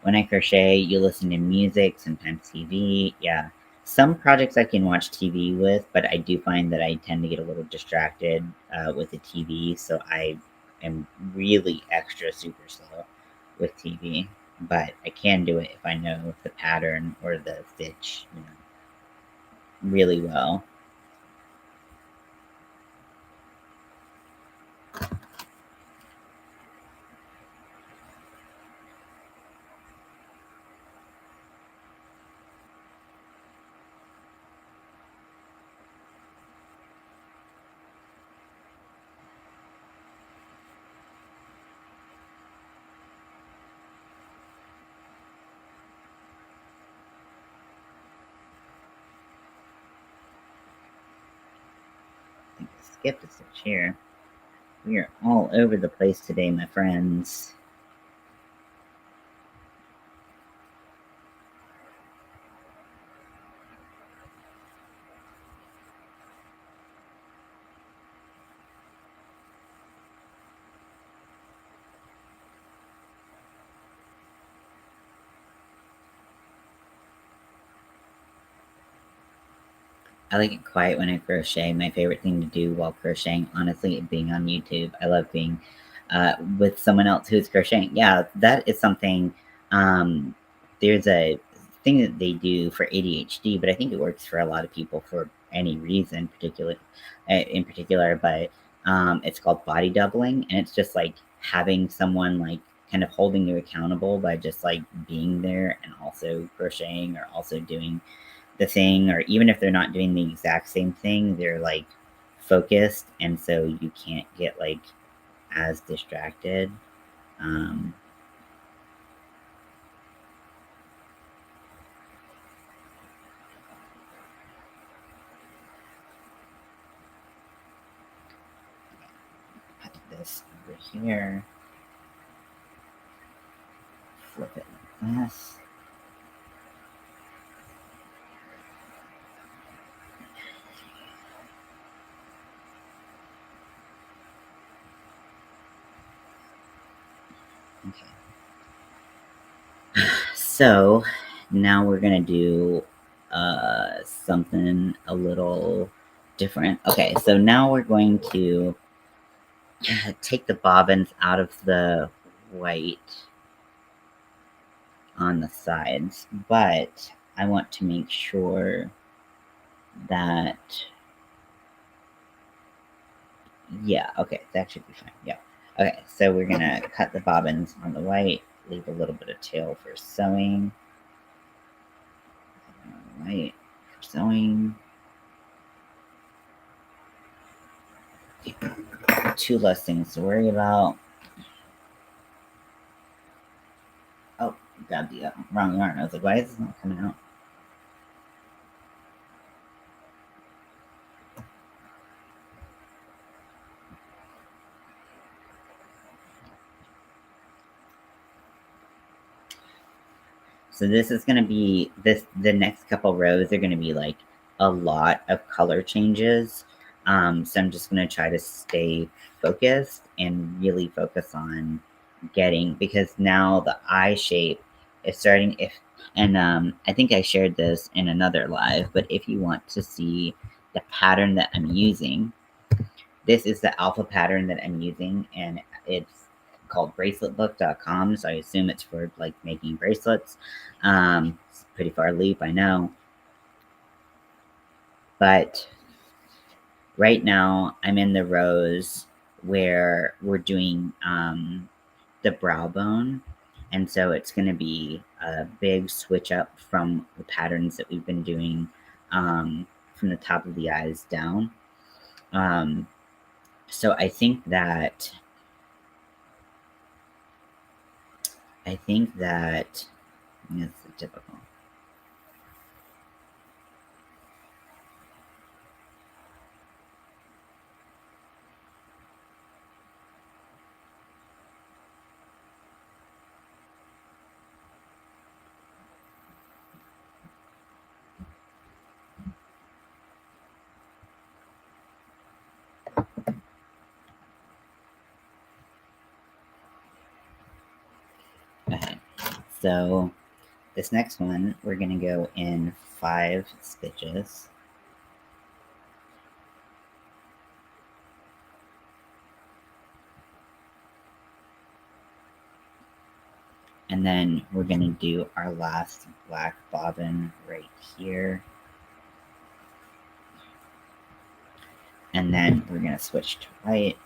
S1: when I crochet, you listen to music, sometimes TV. Yeah. Some projects I can watch TV with, but I do find that I tend to get a little distracted with the TV. So I am really extra super slow with TV. But I can do it if I know the pattern or the stitch, really well. I think I skipped a stitch here. We are all over the place today, my friends. I like it quiet when I crochet. My favorite thing to do while crocheting, honestly, is being on YouTube. I love being with someone else who's crocheting. Yeah, that is something. Um, there's a thing that they do for ADHD, but I think it works for a lot of people for any reason, in particular. But it's called body doubling, and it's just like having someone, like, kind of holding you accountable by just, like, being there and also crocheting or also doing the thing, or even if they're not doing the exact same thing, they're, like, focused, and so you can't get, like, as distracted. Um, put this over here, flip it like this. Okay. So now we're gonna do something a little different. Okay, so now we're going to take the bobbins out of the white on the sides, but I want to make sure that, yeah, okay, that should be fine, yeah. Okay, so we're gonna cut the bobbins on the white, leave a little bit of tail for sewing. White for sewing. 2 less things to worry about. Oh, got the wrong yarn. I was like, why is this not coming out? So this is gonna be the next couple rows are gonna be like a lot of color changes. So I'm just gonna try to stay focused and really focus on getting, because now the eye shape is starting. If and I think I shared this in another live, but if you want to see the pattern that I'm using, this is the alpha pattern that I'm using, and it's called braceletbook.com. So I assume it's for like making bracelets. It's a pretty far leap, I know. But right now I'm in the rows where we're doing the brow bone. And so it's going to be a big switch up from the patterns that we've been doing from the top of the eyes down. So I think that it's typical. Okay, so this next one, we're going to go in 5 stitches. And then we're going to do our last black bobbin right here. And then we're going to switch to white.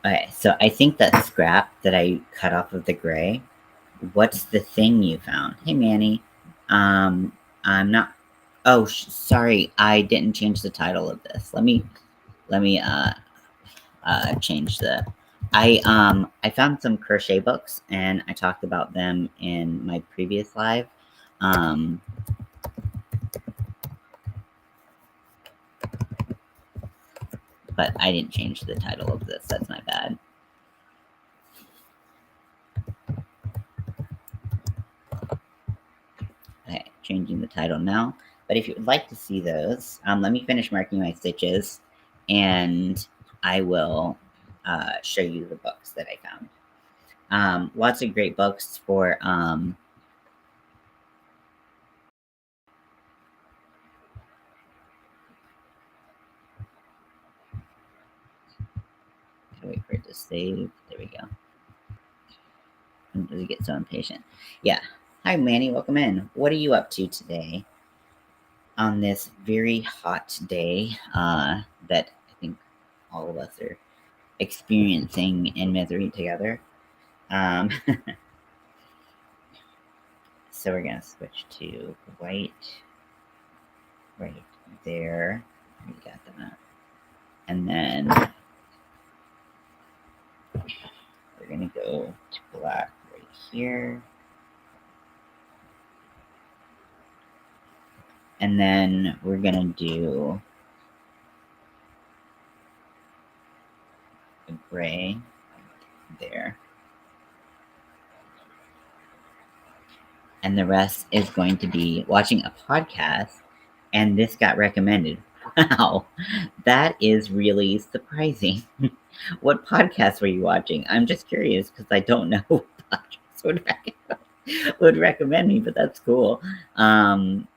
S1: Okay, so I think that scrap that I cut off of the gray, what's the thing you found? Hey, Manny. I'm not, oh, sorry, I didn't change the title of this. Let me change the, I found some crochet books, and I talked about them in my previous live. But I didn't change the title of this. That's my bad. Okay, changing the title now. But if you would like to see those, let me finish marking my stitches, and I will show you the books that I found. Lots of great books for wait for it to save. There we go. Does it get so impatient? Yeah. Hi, Manny. Welcome in. What are you up to today on this very hot day that I think all of us are experiencing in misery together? So we're going to switch to white right there. We got that. And then we're going to go to black right here. And then we're going to do a gray there. And the rest is going to be watching a podcast, and this got recommended. Wow, that is really surprising. What podcast were you watching? I'm just curious because I don't know what podcast would recommend. would recommend me, but that's cool. Not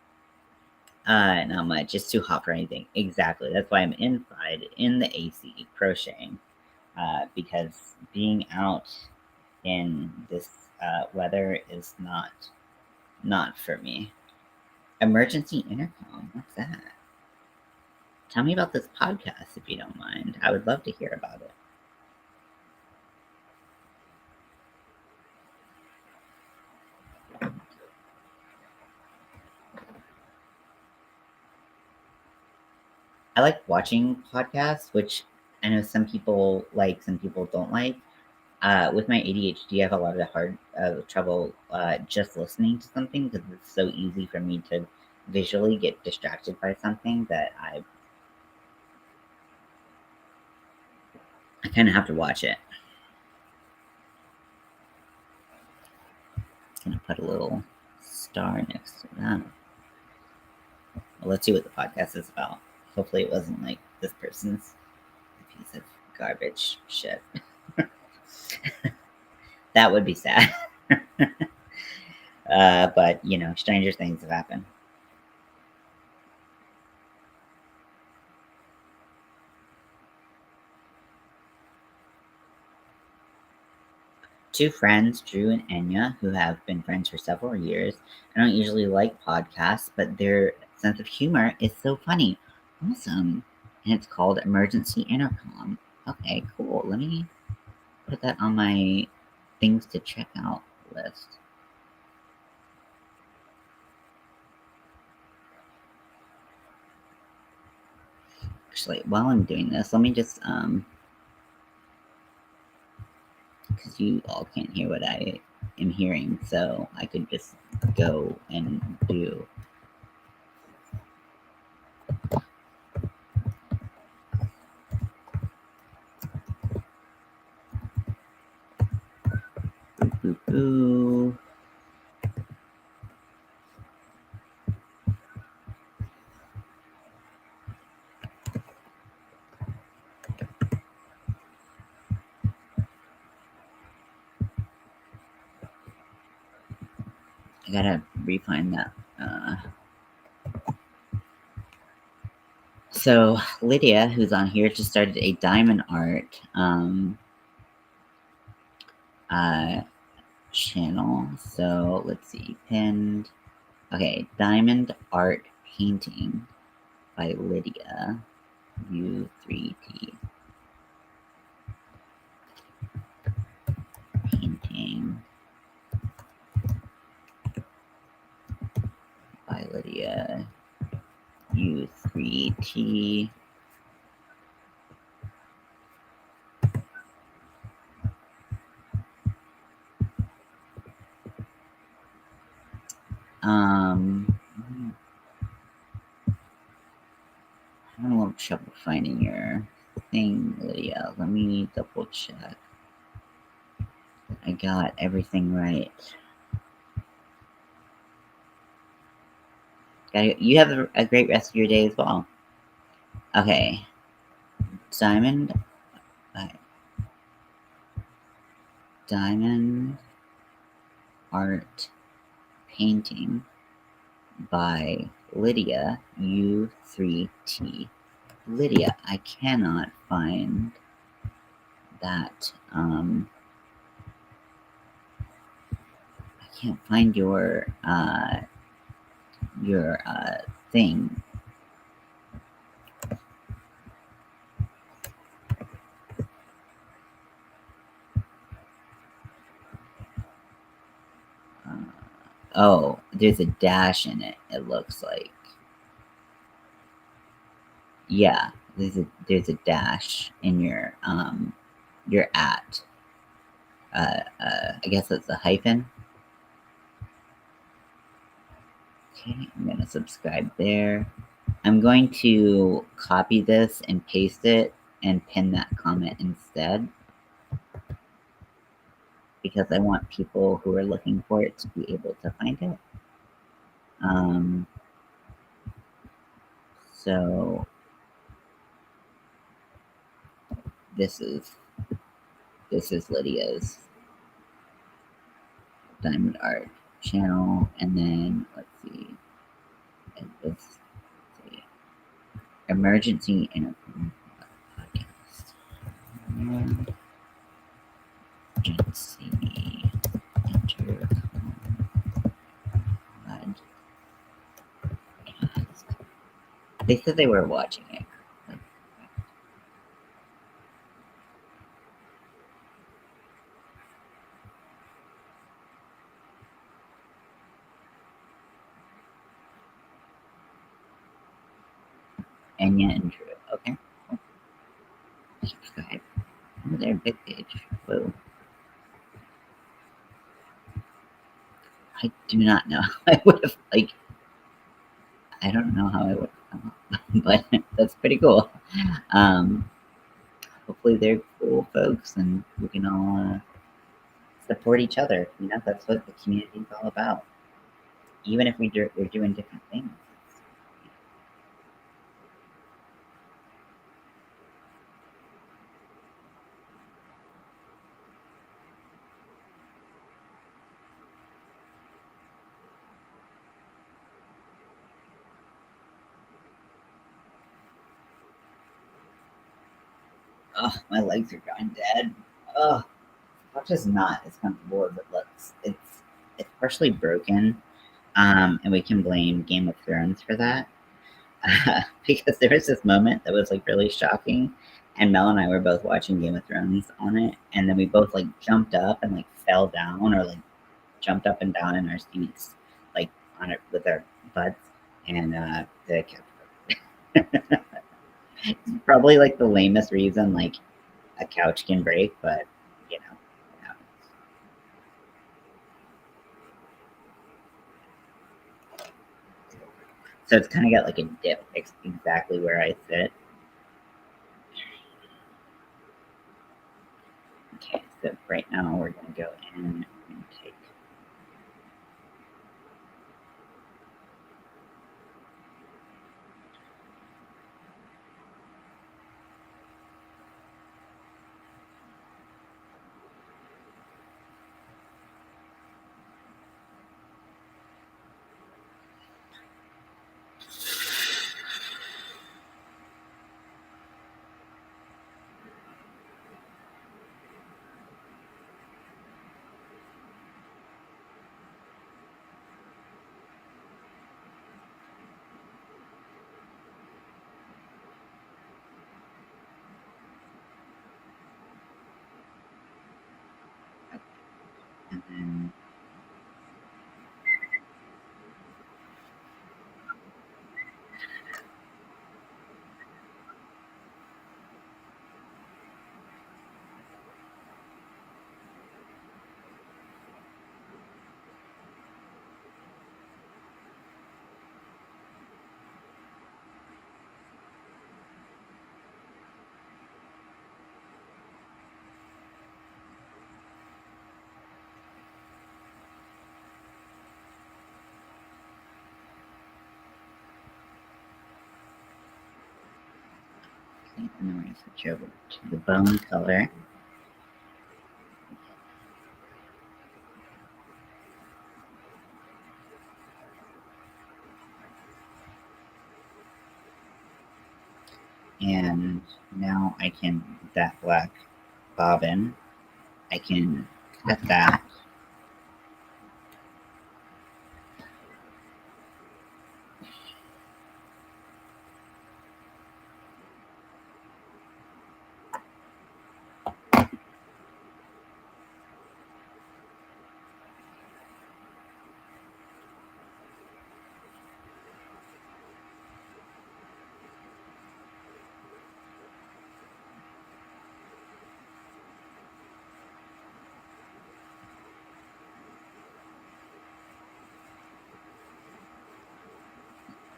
S1: much. It's too hot for anything. Exactly. That's why I'm inside in the AC crocheting. Because being out in this weather is not for me. Emergency intercom. What's that? Tell me about this podcast if you don't mind. I would love to hear about it. I like watching podcasts, which I know some people like, some people don't like. With my ADHD, I have a lot of hard trouble just listening to something because it's so easy for me to visually get distracted by something that I kind of have to watch it. Gonna put a little star next to that. Well, let's see what the podcast is about. Hopefully, it wasn't like this person's piece of garbage shit. That would be sad. But you know, stranger things have happened. Two friends, Drew and Enya, who have been friends for several years. I don't usually like podcasts, but their sense of humor is so funny. Awesome. And it's called Emergency Intercom. Okay, cool. Let me put that on my things to check out list. Actually, while I'm doing this, let me just because you all can't hear what I am hearing, so I could just go and do. Boo, boo, boo. I gotta refine that. So Lydia, who's on here, just started a diamond art channel. So let's see, pinned. Okay, diamond art painting by Lydia U3T. Painting by Lydia U3T. I'm having a little trouble finding your thing, Lydia. Let me double check. I got everything right. You have a great rest of your day as well. Okay. Diamond. Diamond art painting by Lydia U3T. Lydia, I cannot find that. I can't find your thing. Oh, there's a dash in it. It looks like. Yeah, there's a dash in your at. I guess it's a hyphen. Okay, I'm gonna subscribe there. I'm going to copy this and paste it and pin that comment instead, because I want people who are looking for it to be able to find it. So this is Lydia's Diamond Art channel, and then let's see, let's see, Emergency Intercom podcast. Emergency Intercom podcast. They said they were watching it. Anya and Drew. Okay. Subscribe. Oh, they're a big page. Whoa. I do not know how I would have, like, I don't know how I would have come up, but that's pretty cool. Hopefully they're cool folks and we can all support each other. You know, that's what the community is all about. Even if we're doing different things. Oh, my legs are going dead. Oh, couch is not as comfortable as it looks. It's partially broken, and we can blame Game of Thrones for that. Because there was this moment that was like really shocking, and Mel and I were both watching Game of Thrones on it, and then we both like jumped up and like fell down or like jumped up and down in our seats, like on it with our butts, and the couch. It's probably like the lamest reason like a couch can break, but you know. You know. So it's kind of got like a dip exactly where I sit. Okay, so right now we're gonna go in and take. And then okay, and then we're gonna switch over to the bone color. And now I can, that black bobbin, I can cut that.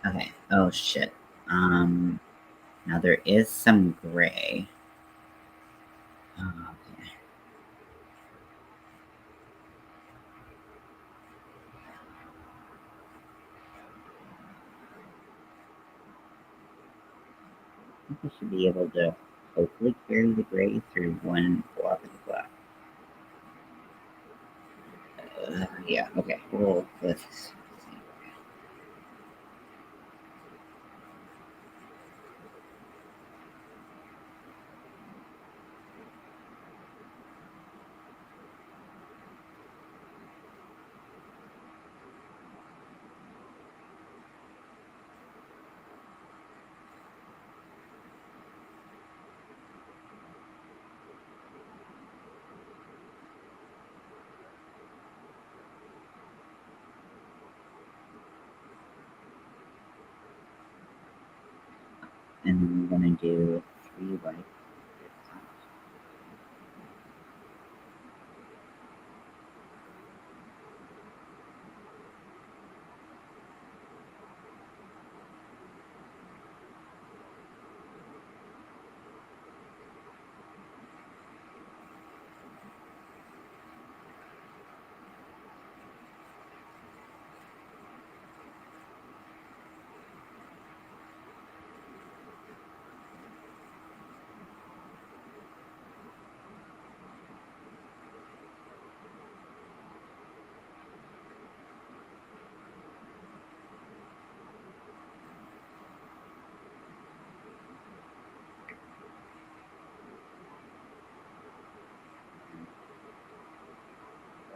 S1: Okay, oh shit. Now there is some gray. Oh, okay. I think we should be able to hopefully carry the gray through one block of the black. Yeah, okay. Let's see. And then we're going to do 3 white.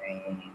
S1: 3.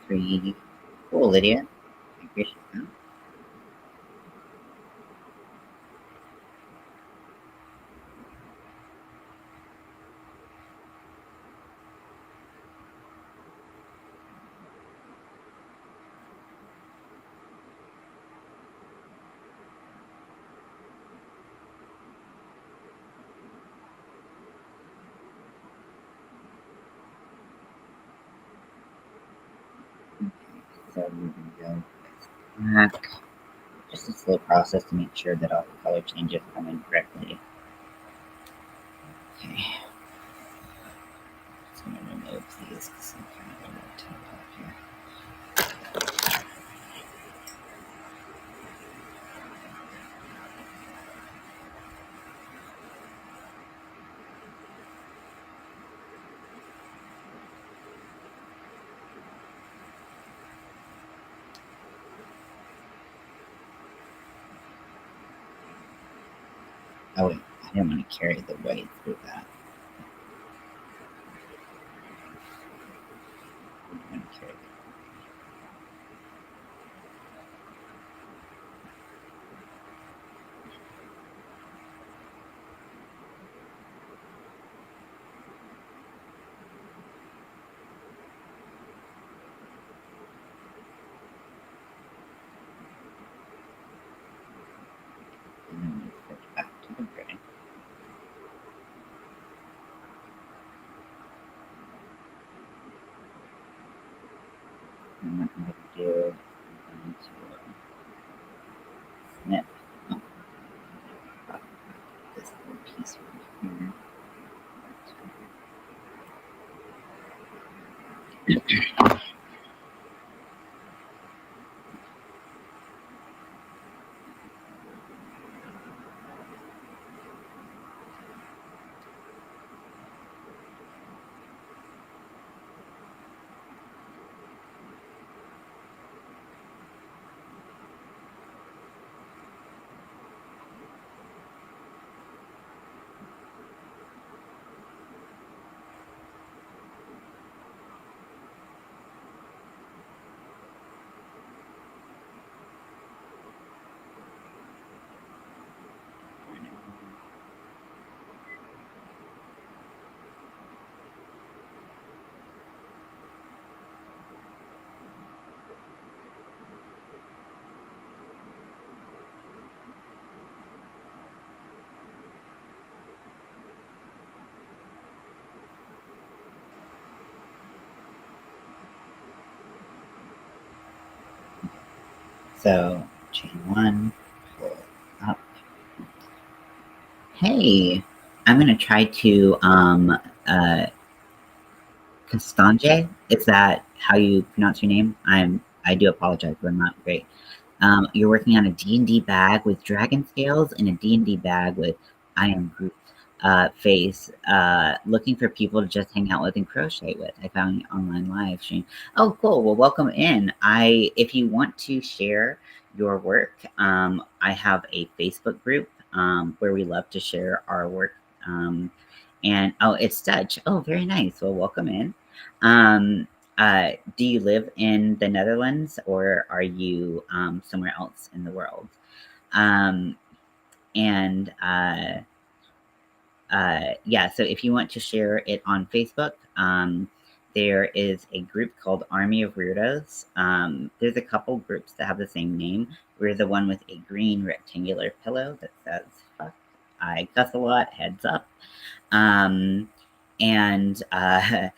S1: 3. Cool, Lydia. I appreciate that. So we're going to go back. Just a slow process to make sure that all the color changes come in correctly. Okay. So I'm going to remove these because I'm kind of a little top off here. Oh wait, I didn't want to carry the white through that. I want to carry and then we flip back to the gray. And what I'm going to do, I'm going to snip this little piece right here. So chain one, pull up. Hey, I'm gonna try to Castange. Is that how you pronounce your name? I do apologize, but I'm not great. You're working on a D&D bag with dragon scales and a D&D bag with I am Groot face, looking for people to just hang out with and crochet with. I found an online live stream. Oh, cool. Well, welcome in. If you want to share your work, I have a Facebook group where we love to share our work. And oh, it's Dutch. Oh, very nice. Well, welcome in. Um, do you live in the Netherlands or are you somewhere else in the world? Um, and yeah, so if you want to share it on Facebook, there is a group called Army of Weirdos. There's a couple groups that have the same name. We're the one with a green rectangular pillow that says, fuck, I cuss a lot, heads up. Um, and I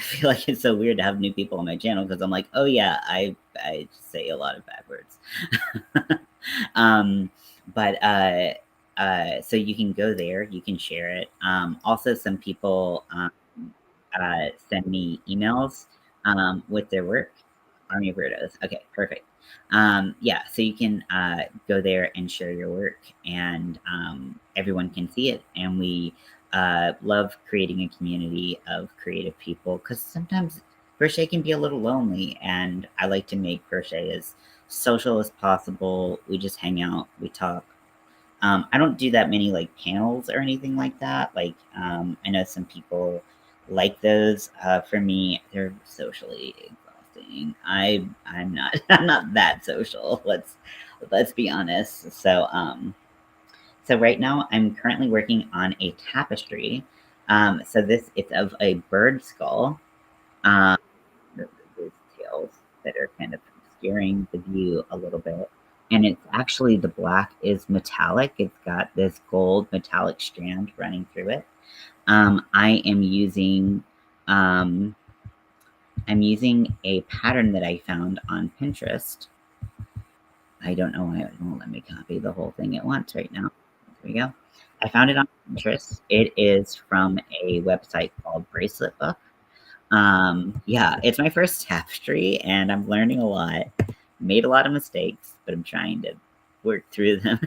S1: feel like it's so weird to have new people on my channel because I'm like, oh yeah, I say a lot of bad words. um, but so you can go there, you can share it. Also, some people send me emails with their work. Army of Weirdos. Okay, perfect. Yeah, so you can go there and share your work, and everyone can see it. And we love creating a community of creative people because sometimes crochet can be a little lonely, and I like to make crochet as social as possible. We just hang out, we talk. I don't do that many like panels or anything like that. Like, I know some people like those. For me, they're socially exhausting. I'm not I'm not that social. Let's be honest. So right now I'm currently working on a tapestry. So this it's of a bird skull. Um, those tails that are kind of obscuring the view a little bit. And it's actually the black is metallic. It's got this gold metallic strand running through it. I am using I'm using a pattern that I found on Pinterest. I don't know why it won't let me copy the whole thing at once right now. There we go. I found it on Pinterest. It is from a website called Bracelet Book. Yeah, it's my first tapestry and I'm learning a lot. Made a lot of mistakes, but I'm trying to work through them.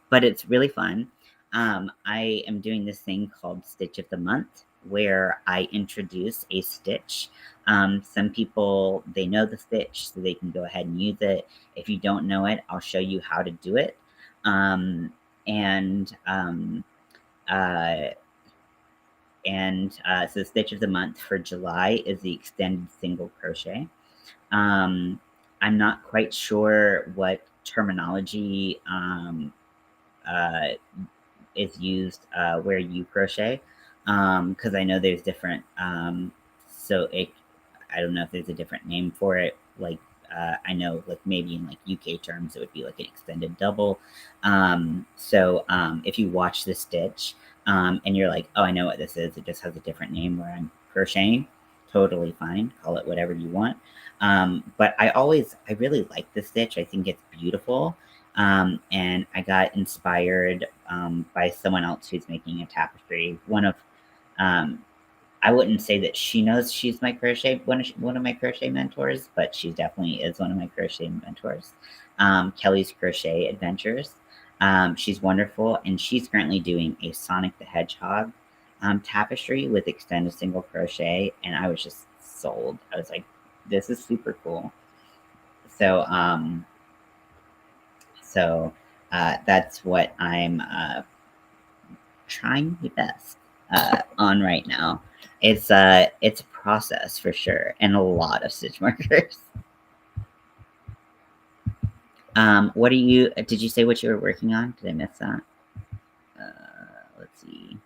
S1: But it's really fun. I am doing this thing called Stitch of the Month where I introduce a stitch. Some people, they know the stitch, so they can go ahead and use it. If you don't know it, I'll show you how to do it. And uh, so Stitch of the Month for July is the extended single crochet. I'm not quite sure what terminology is used where you crochet because I know there's different. So it, I don't know if there's a different name for it. Like I know, like maybe in like UK terms, it would be like an extended double. If you watch the stitch and you're like, oh, I know what this is. It just has a different name where I'm crocheting. Totally fine. Call it whatever you want. But I really like the stitch. I think it's beautiful. And I got inspired by someone else who's making a tapestry. I wouldn't say that she knows she's my one of my crochet mentors, but she definitely is one of my crochet mentors. Kelly's Crochet Adventures. She's wonderful, and she's currently doing a Sonic the Hedgehog tapestry with extended single crochet, and I was just sold. I was like, this is super cool. So, that's what I'm trying my best on right now. It's a process for sure, and a lot of stitch markers. What are you? Did you say what you were working on? Did I miss that? Let's see.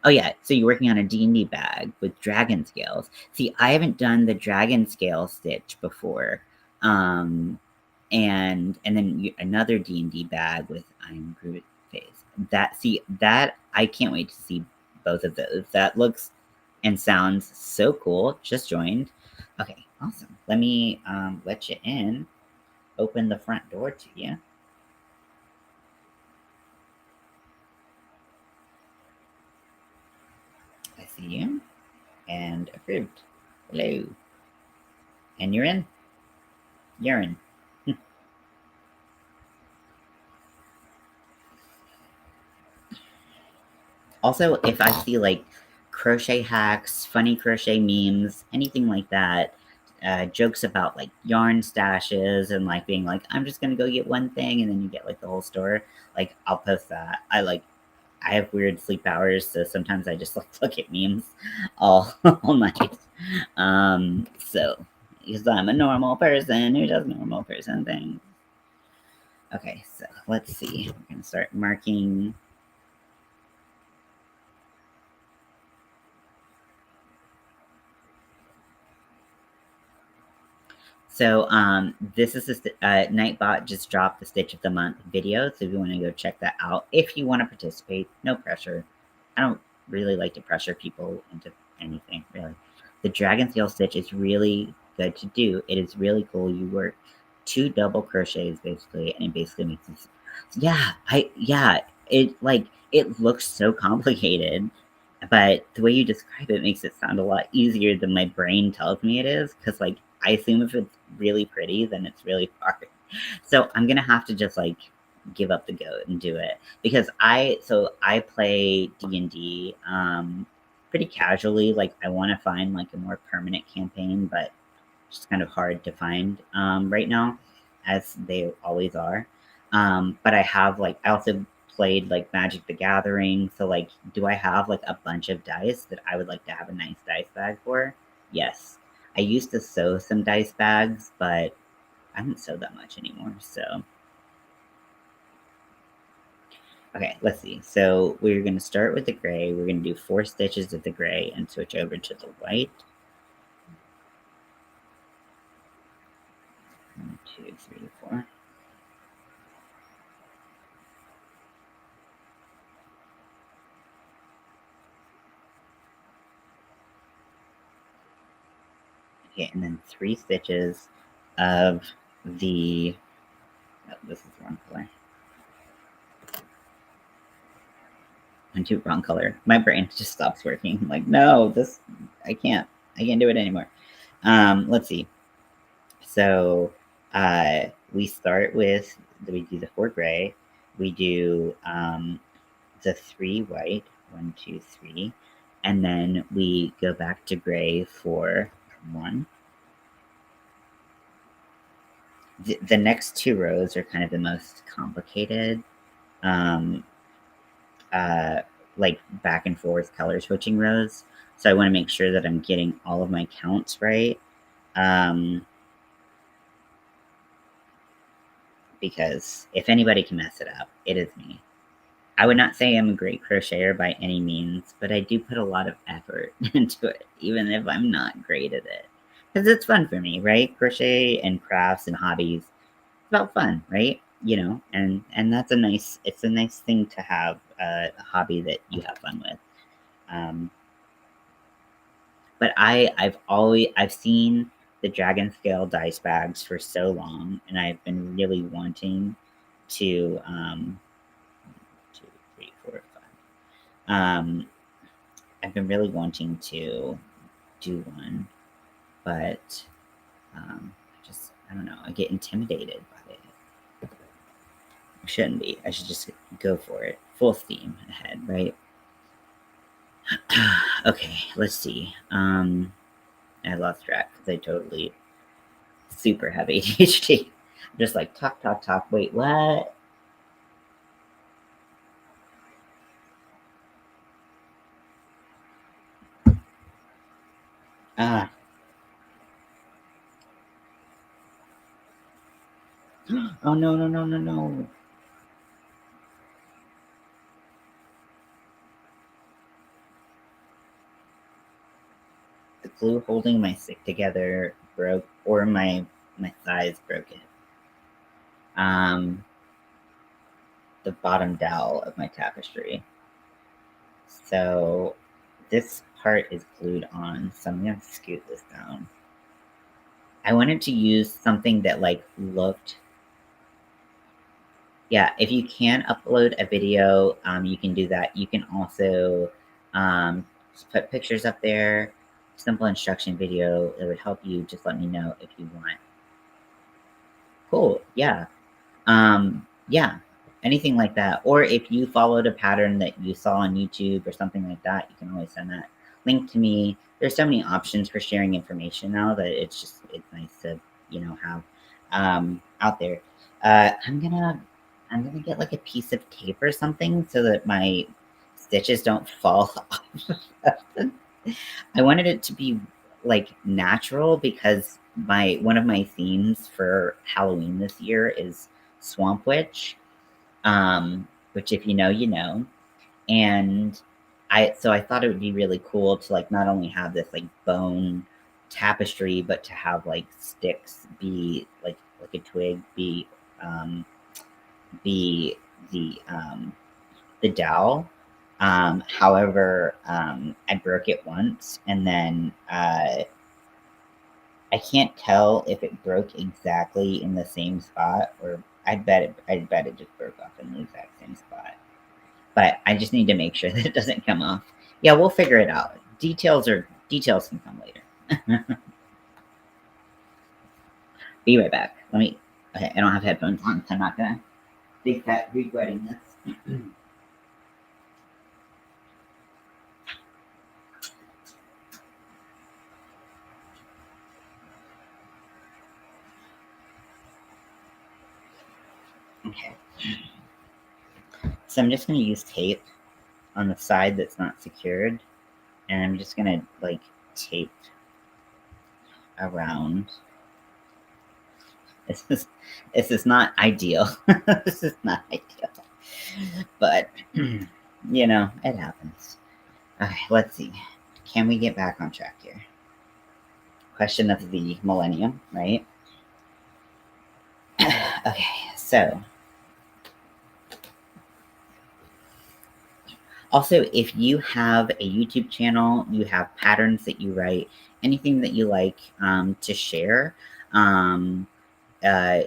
S1: Oh yeah, so you're working on a D&D bag with dragon scales. See, I haven't done the dragon scale stitch before. And then another D&D bag with I'm Groot face. That I can't wait to see both of those. That looks and sounds so cool. Just joined. Okay, Awesome. Let me let you in. Open the front door to you. I see you. And approved. Hello. And you're in? You're in. Also, if I see like crochet hacks, funny crochet memes, anything like that, jokes about like yarn stashes and like being like, I'm just gonna go get one thing and then you get like the whole store, like I'll post that. I have weird sleep hours, so sometimes I just like look at memes all all night. So because I'm a normal person who does normal person things. Okay, so let's see. We're gonna start marking. So this is Nightbot just dropped the Stitch of the Month video, so if you want to go check that out, if you want to participate, no pressure. I don't really like to pressure people into anything, really. The Dragon Scale Stitch is really good to do. It is really cool. You work 2 double crochets basically, and it basically makes this. It looks so complicated, but the way you describe it makes it sound a lot easier than my brain tells me it is. Because like I assume if it's really pretty, then it's really hard. So I'm gonna have to just like give up the ghost and do it because I play D&D pretty casually. Like I want to find like a more permanent campaign, but it's just kind of hard to find right now, as they always are. But I also played like Magic the Gathering. So like, do I have like a bunch of dice that I would like to have a nice dice bag for? Yes. I used to sew some dice bags, but I don't sew that much anymore. So, okay, let's see. So we're going to start with the gray. We're going to do 4 stitches of the gray and switch over to the white. 1, 2, 3, 4. Okay, and then 3 stitches of the. Oh, this is the wrong color. I'm too wrong color. My brain just stops working. I'm like, no, this I can't do it anymore. Let's see. So we start with we do the 4 gray. We do the 3 white. 1, 2, 3, and then we go back to gray for 1. The next 2 rows are kind of the most complicated. Um, like back and forth color switching rows. So I want to make sure that I'm getting all of my counts right. Because if anybody can mess it up, it is me. I would not say I'm a great crocheter by any means, but I do put a lot of effort into it, even if I'm not great at it. Because it's fun for me, right? Crochet and crafts and hobbies, it's about fun, right? You know, and that's it's a nice thing to have a hobby that you have fun with. But I've seen the dragon scale dice bags for so long, and I've been really wanting to 2, 3, 4, 5. I've been really wanting to do one, but I don't know. I get intimidated by it. I shouldn't be. I should just go for it, full steam ahead, right? Okay, let's see. I lost track because I totally super have ADHD. Just like talk, talk, talk. Wait, what? Ah. Oh no, no, no, no, no. The glue holding my stick together broke, or my thighs broke it. The bottom dowel of my tapestry. So this part is glued on, so I'm gonna scoot this down. I wanted to use something that like looked, yeah, if you can upload a video, you can do that. You can also just put pictures up there, simple instruction video. It would help you. Just let me know if you want. Cool, yeah. Yeah, anything like that. Or if you followed a pattern that you saw on YouTube or something like that, you can always send that link to me. There's so many options for sharing information now that it's nice to, you know, have out there. I'm gonna get like a piece of tape or something so that my stitches don't fall off. I wanted it to be like natural because one of my themes for Halloween this year is Swamp Witch, which if you know, you know. And I thought it would be really cool to like not only have this like bone tapestry, but to have like sticks be like a twig be the dowel. However, I broke it once, and then I can't tell if it broke exactly in the same spot, or I bet it just broke off in the exact same spot. But I just need to make sure that it doesn't come off. Yeah, we'll figure it out. Details can come later. Be right back. Okay, I don't have headphones on, so I'm not gonna think that regretting this. Okay. So I'm just gonna use tape on the side that's not secured, and I'm just gonna like tape around. This is not ideal. This is not ideal, but you know it happens. Okay, let's see. Can we get back on track here? Question of the millennium, right? Okay, so also, if you have a YouTube channel, you have patterns that you write, anything that you like to share, um,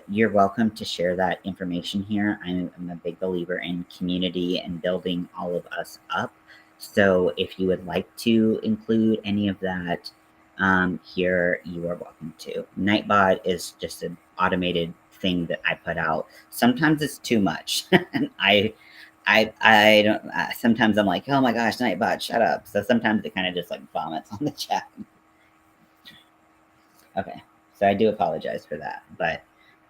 S1: you're welcome to share that information here. I'm a big believer in community and building all of us up. So if you would like to include any of that here, you are welcome to. Nightbot is just an automated thing that I put out. Sometimes it's too much. And I don't. Sometimes I'm like, oh my gosh, Nightbot, shut up. So sometimes it kind of just like vomits on the chat. Okay, so I do apologize for that, but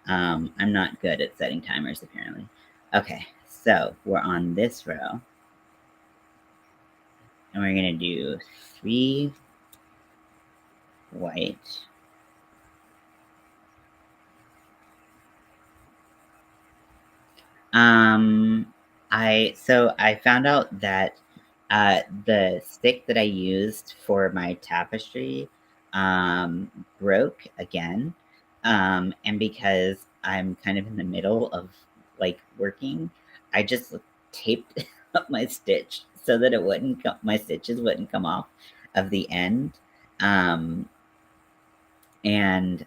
S1: I'm not good at setting timers apparently. Okay, so we're on this row, and we're gonna do 3 white. I found out that the stick that I used for my tapestry broke again, and because I'm kind of in the middle of like working, I just taped up my stitch so that my stitches wouldn't come off of the end, um, and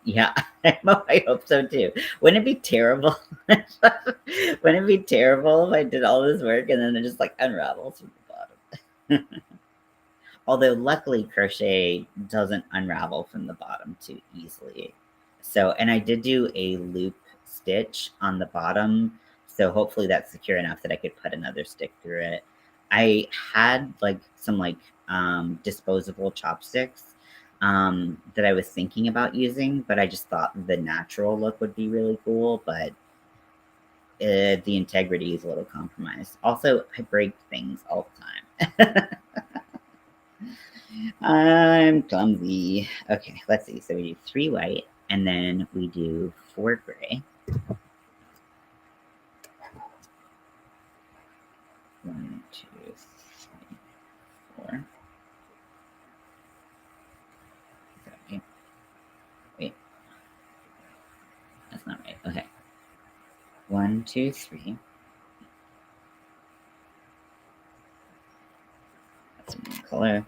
S1: yeah, I hope so too. Wouldn't it be terrible? Wouldn't it be terrible if I did all this work and then it just like unravels from the bottom? Although luckily crochet doesn't unravel from the bottom too easily. So, and I did do a loop stitch on the bottom, so hopefully that's secure enough that I could put another stick through it. I had like some disposable chopsticks that I was thinking about using, but I just thought the natural look would be really cool, but the integrity is a little compromised. Also, I break things all the time. I'm clumsy. Okay, let's see. So we do 3 white, and then we do 4 gray. 1, 2, 3, 4. Sorry. Wait. That's not right. Okay. 1, 2, 3. That's one color.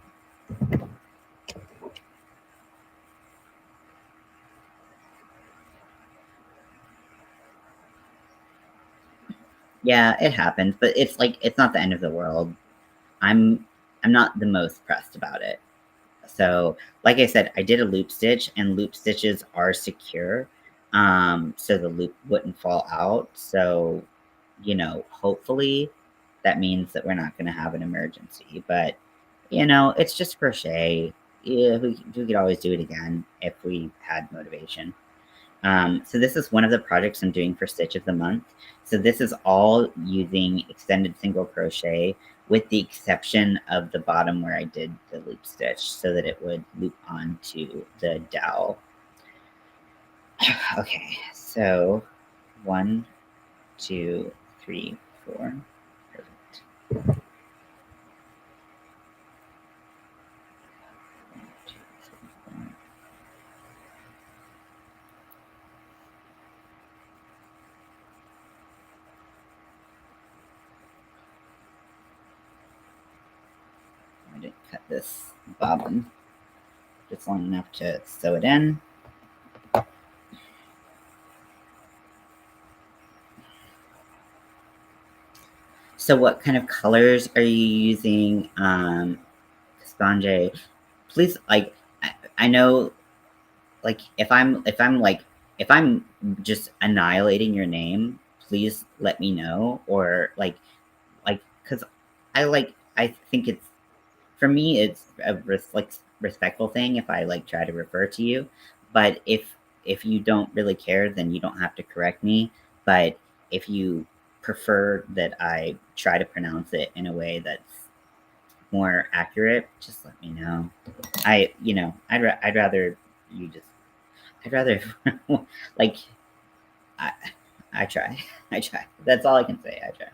S1: Yeah, it happens, but it's like, it's not the end of the world. I'm not the most pressed about it. So, like I said, I did a loop stitch, and loop stitches are secure, so the loop wouldn't fall out. So, you know, hopefully that means that we're not gonna have an emergency, but, you know, it's just crochet. Yeah, we could always do it again if we had motivation. So this is one of the projects I'm doing for Stitch of the Month. So this is all using extended single crochet, with the exception of the bottom where I did the loop stitch so that it would loop onto the dowel. Okay, so 1, 2, 3, 4. Perfect. One, two, three, four. I didn't cut this bobbin just long enough to sew it in. So what kind of colors are you using, Sponge? Please, like, I know, like, if I'm just annihilating your name, please let me know, or because I think it's, for me, it's a respectful thing if I like try to refer to you, but if you don't really care, then you don't have to correct me. But if you prefer that I try to pronounce it in a way that's more accurate, just let me know. I'd rather you just, I'd rather like I I try. I try. That's all I can say. I try.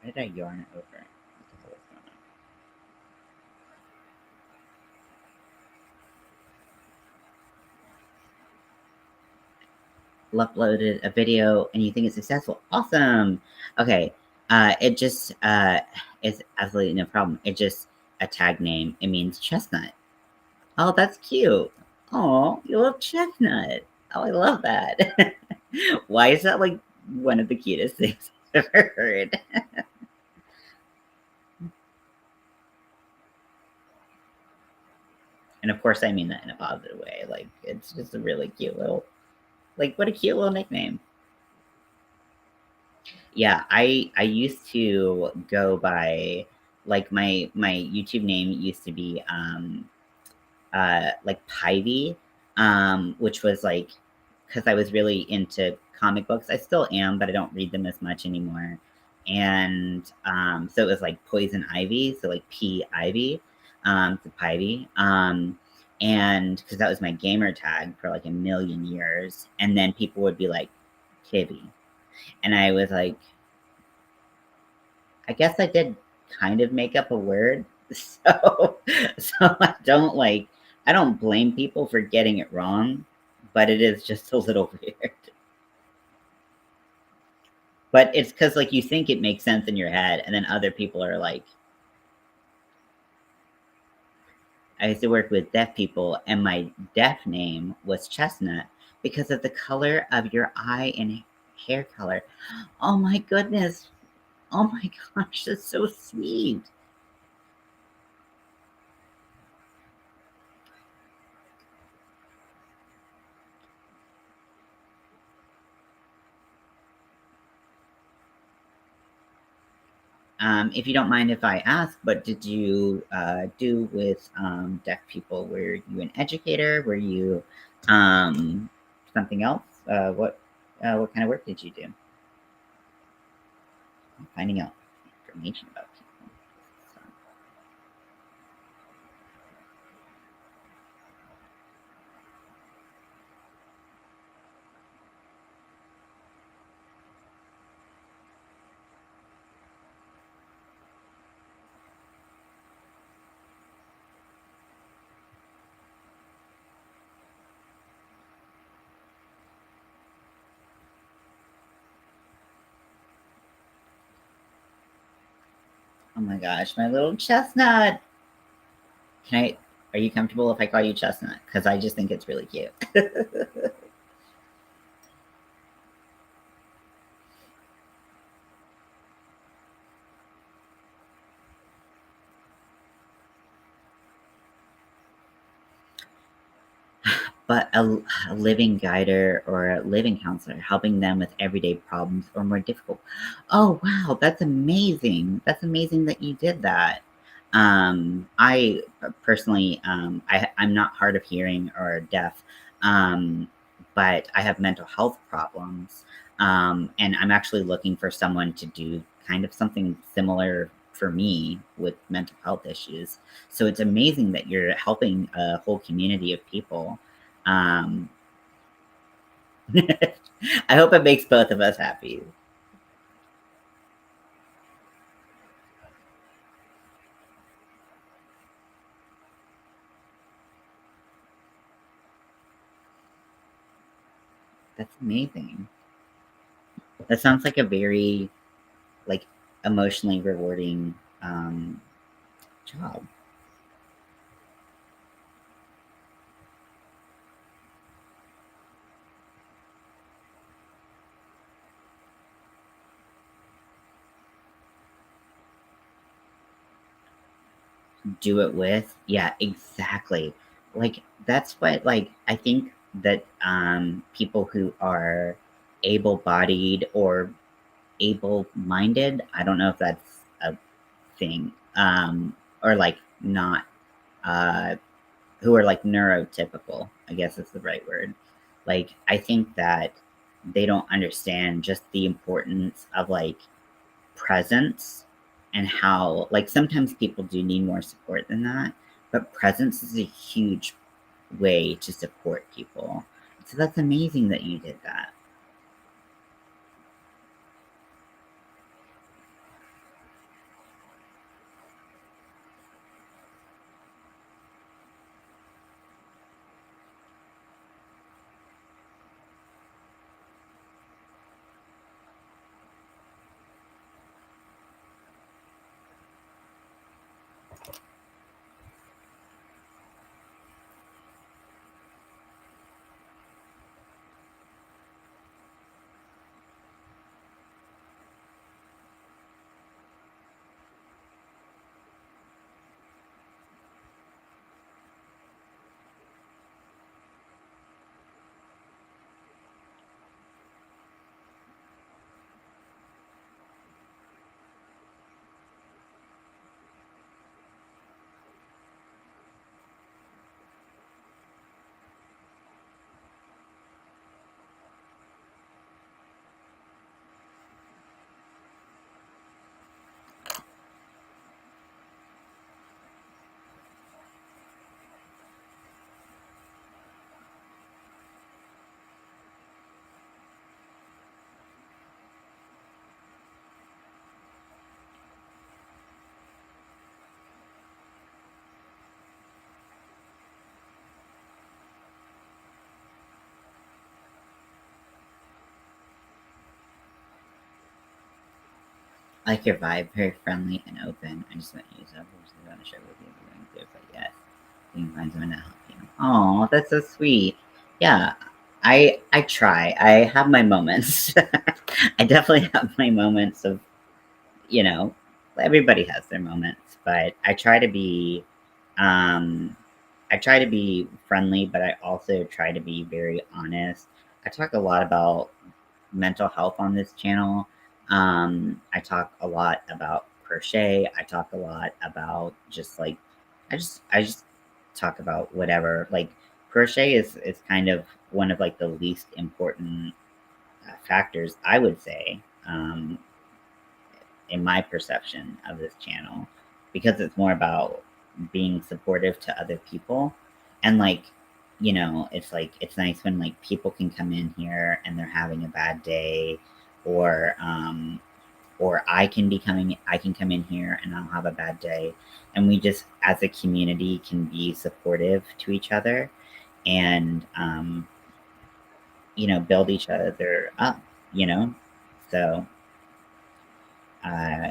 S1: Why did I yarn it over? What the hell is going on? Uploaded a video and you think it's successful. Awesome. Okay. It just is absolutely no problem. It just a tag name. It means chestnut. Oh, that's cute. Oh, you love chestnut. Oh, I love that. Why is that like one of the cutest things I've ever heard? And of course, I mean that in a positive way. Like, it's just a really cute little, like, what a cute little nickname. Yeah, I used to go by, like, my YouTube name used to be like Pivy, which was like, because I was really into comic books. I still am, but I don't read them as much anymore. And so it was like Poison Ivy, so like P Ivy, so Pivy. And because that was my gamer tag for like a million years. And then people would be like, Kibby. And I was like, I guess I did kind of make up a word. So so I don't blame people for getting it wrong, but it is just a little weird. But it's because like you think it makes sense in your head, and then other people are like, I used to work with deaf people, and my deaf name was Chestnut because of the color of your eye and hair color. Oh my goodness. Oh my gosh, that's so sweet. If you don't mind if I ask, what did you do with deaf people? Were you an educator? Were you something else? What kind of work did you do? finding out information about people. So. Oh my gosh, my little chestnut. Can I? Are you comfortable if I call you Chestnut? Because I just think it's really cute. But a living guider or a living counselor, helping them with everyday problems or more difficult. Oh wow, that's amazing! That's amazing that you did that. I personally, I'm not hard of hearing or deaf, but I have mental health problems, and I'm actually looking for someone to do kind of something similar for me with mental health issues. So it's amazing that you're helping a whole community of people. um, I hope it makes both of us happy. That's amazing. That sounds like a very, like, emotionally rewarding, job. Do it with? Yeah, exactly. Like, that's what, like, I think that, people who are able-bodied or able-minded, I don't know if that's a thing, or, like, not, uh who are like neurotypical, I guess is the right word. Like, I think that they don't understand just the importance of like presence and how, like, sometimes people do need more support than that, but presence is a huge way to support people. So that's amazing that you did that. I like your vibe, very friendly and open. I just met you, so I want to share with you going through, but yes, you can find someone to help you. Oh, that's so sweet. Yeah, I try. I have my moments. I definitely have my moments of, you know, everybody has their moments, but um, I try to be friendly, but I also try to be very honest. I talk a lot about mental health on this channel. I talk a lot about crochet. I talk a lot about just like, I just talk about whatever. Like, crochet is kind of one of like the least important factors, I would say. in my perception of this channel, because it's more about being supportive to other people. And like, you know, it's like, it's nice when like people can come in here and they're having a bad day, or I can come in here and I'll have a bad day, and we just as a community can be supportive to each other, and you know, build each other up, you know. So uh,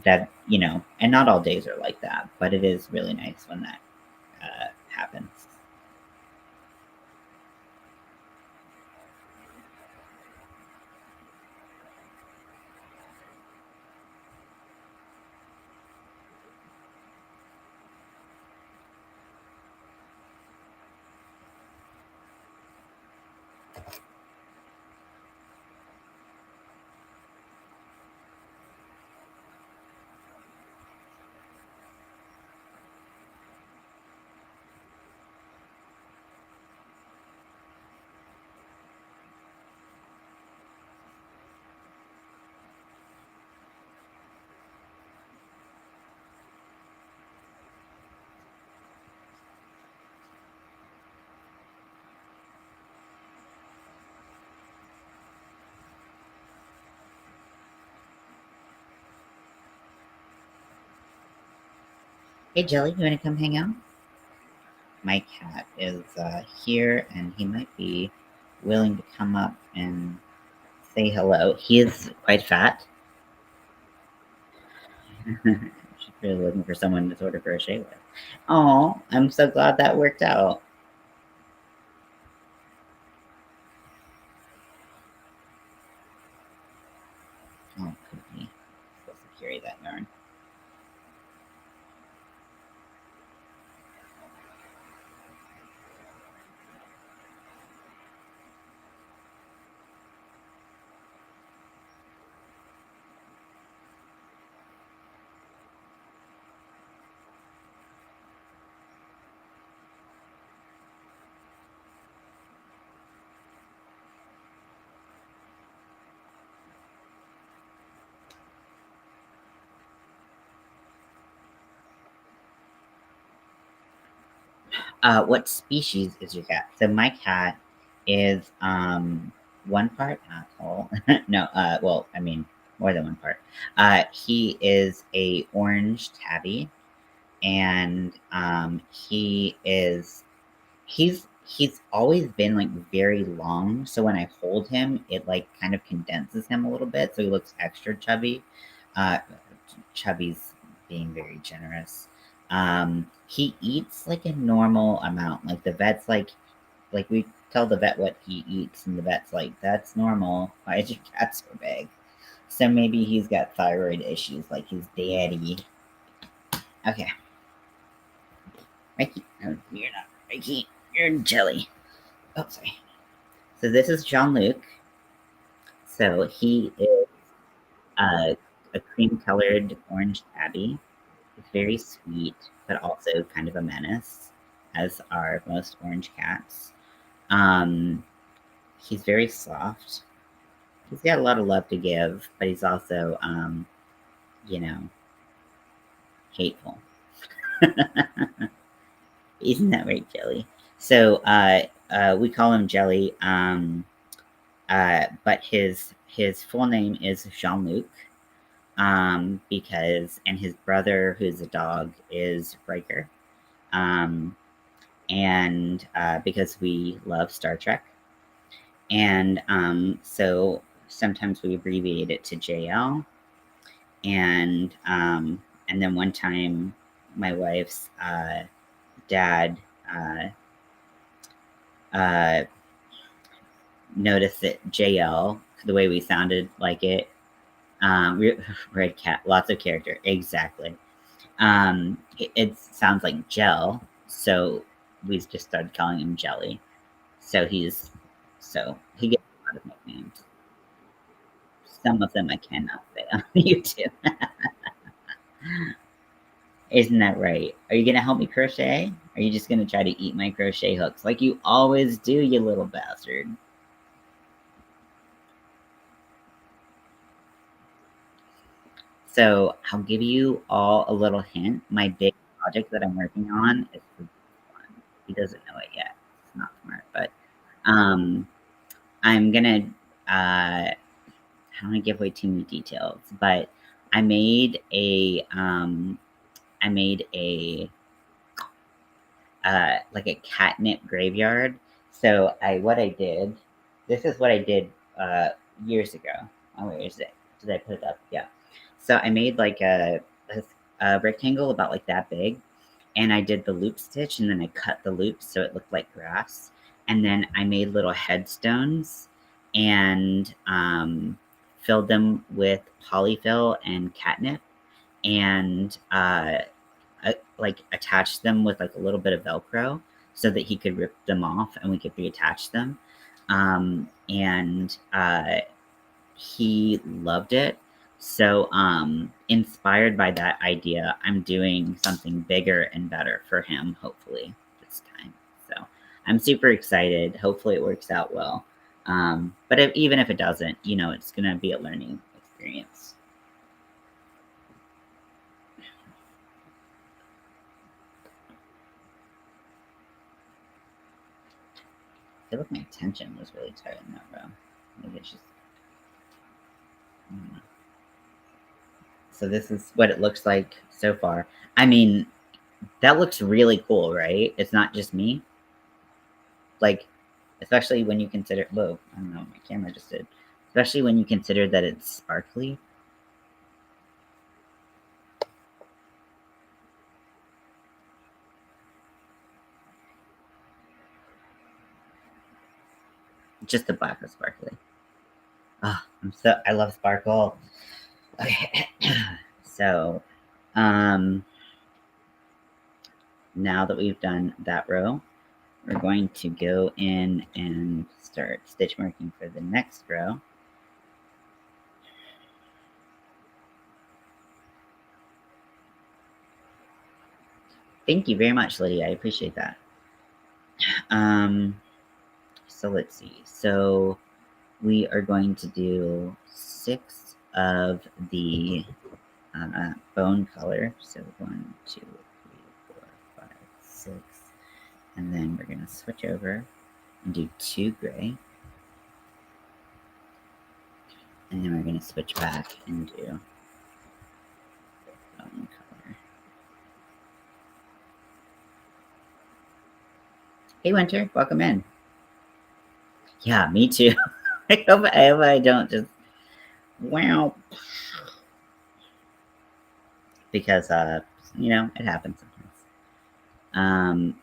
S1: that, you know, and not all days are like that, but it is really nice when that happens. Hey Jelly, you want to come hang out? My cat is here, and he might be willing to come up and say hello. He is quite fat. She's really looking for someone to sort of crochet with. Oh, I'm so glad that worked out. Oh, could be supposed to carry that yarn. What species is your cat? So my cat is one part asshole. No, well, I mean more than one part. He is a orange tabby, and he's always been like very long. So when I hold him, it like kind of condenses him a little bit, so he looks extra chubby. Uh, Chubby's being very generous. He eats like a normal amount. Like the vet's like we tell the vet what he eats, and the vet's like, "That's normal. Why is your cat so big?" So maybe he's got thyroid issues, like his daddy. Okay, Mikey, no, you're not Mikey. You're Jelly. Oh, sorry. So this is Jean Luc. So he is uh, a cream-colored orange tabby. He's very sweet, but also kind of a menace, as are most orange cats. Um, he's very soft. He's got a lot of love to give, but he's also, you know, hateful. Isn't that right, Jelly? So we call him Jelly, but his full name is Jean Luc, because and his brother, who's a dog, is Riker. Um, and because we love Star Trek. And so sometimes we abbreviate it to JL. And then one time, my wife's dad uh, uh, noticed that JL, the way we sounded like it, red cat, lots of character, exactly. It sounds like gel, so we just started calling him Jelly. So he gets a lot of nicknames. Some of them I cannot say on YouTube. Isn't that right? Are you gonna help me crochet? Or are you just gonna try to eat my crochet hooks like you always do, you little bastard? So I'll give you all a little hint. My big project that I'm working on is for this one. He doesn't know it yet. It's not smart, but I'm gonna. I don't want to give away too many details, but I made a I made a like a catnip graveyard. So what I did, this is what I did years ago. Oh, where is it? Did I put it up? Yeah. So I made like a rectangle about like that big, and I did the loop stitch, and then I cut the loops so it looked like grass, and then I made little headstones and filled them with polyfill and catnip, and like attach them with like a little bit of Velcro so that he could rip them off and we could reattach them. And he loved it. So, inspired by that idea, I'm doing something bigger and better for him, hopefully, this time. So, I'm super excited. Hopefully, it works out well. But even if it doesn't, you know, it's going to be a learning experience. I feel like my tension was really tight in that row. Maybe it's just. So this is what it looks like so far. I mean, that looks really cool, right? It's not just me. Like, especially when you consider, whoa, I don't know what my camera just did. Especially when you consider that it's sparkly. Just the black is sparkly. Oh, I love sparkle. Okay. So, now that we've done that row, we're going to go in and start stitch marking for the next row. Thank you very much, Lydia. I appreciate that. So let's see. So we are going to do 6 of the bone color. So 1, 2, 3, 4, 5, 6. And then we're going to switch over and do 2 gray. And then we're going to switch back and do bone color. Hey, Winter, welcome in. Yeah, me too. I hope I don't just wow. Because, you know, it happens sometimes.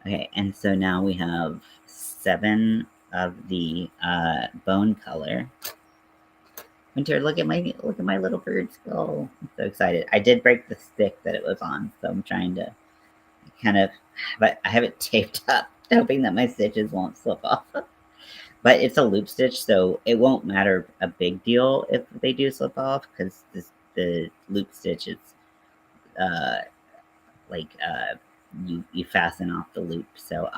S1: Okay, and so now we have 7 of the bone color. Winter, look at my little bird skull. I'm so excited. I did break the stick that it was on, so I'm trying to kind of, but I have it taped up, hoping that my stitches won't slip off. But it's a loop stitch, so it won't matter a big deal if they do slip off, because the loop stitch is like you fasten off the loop. So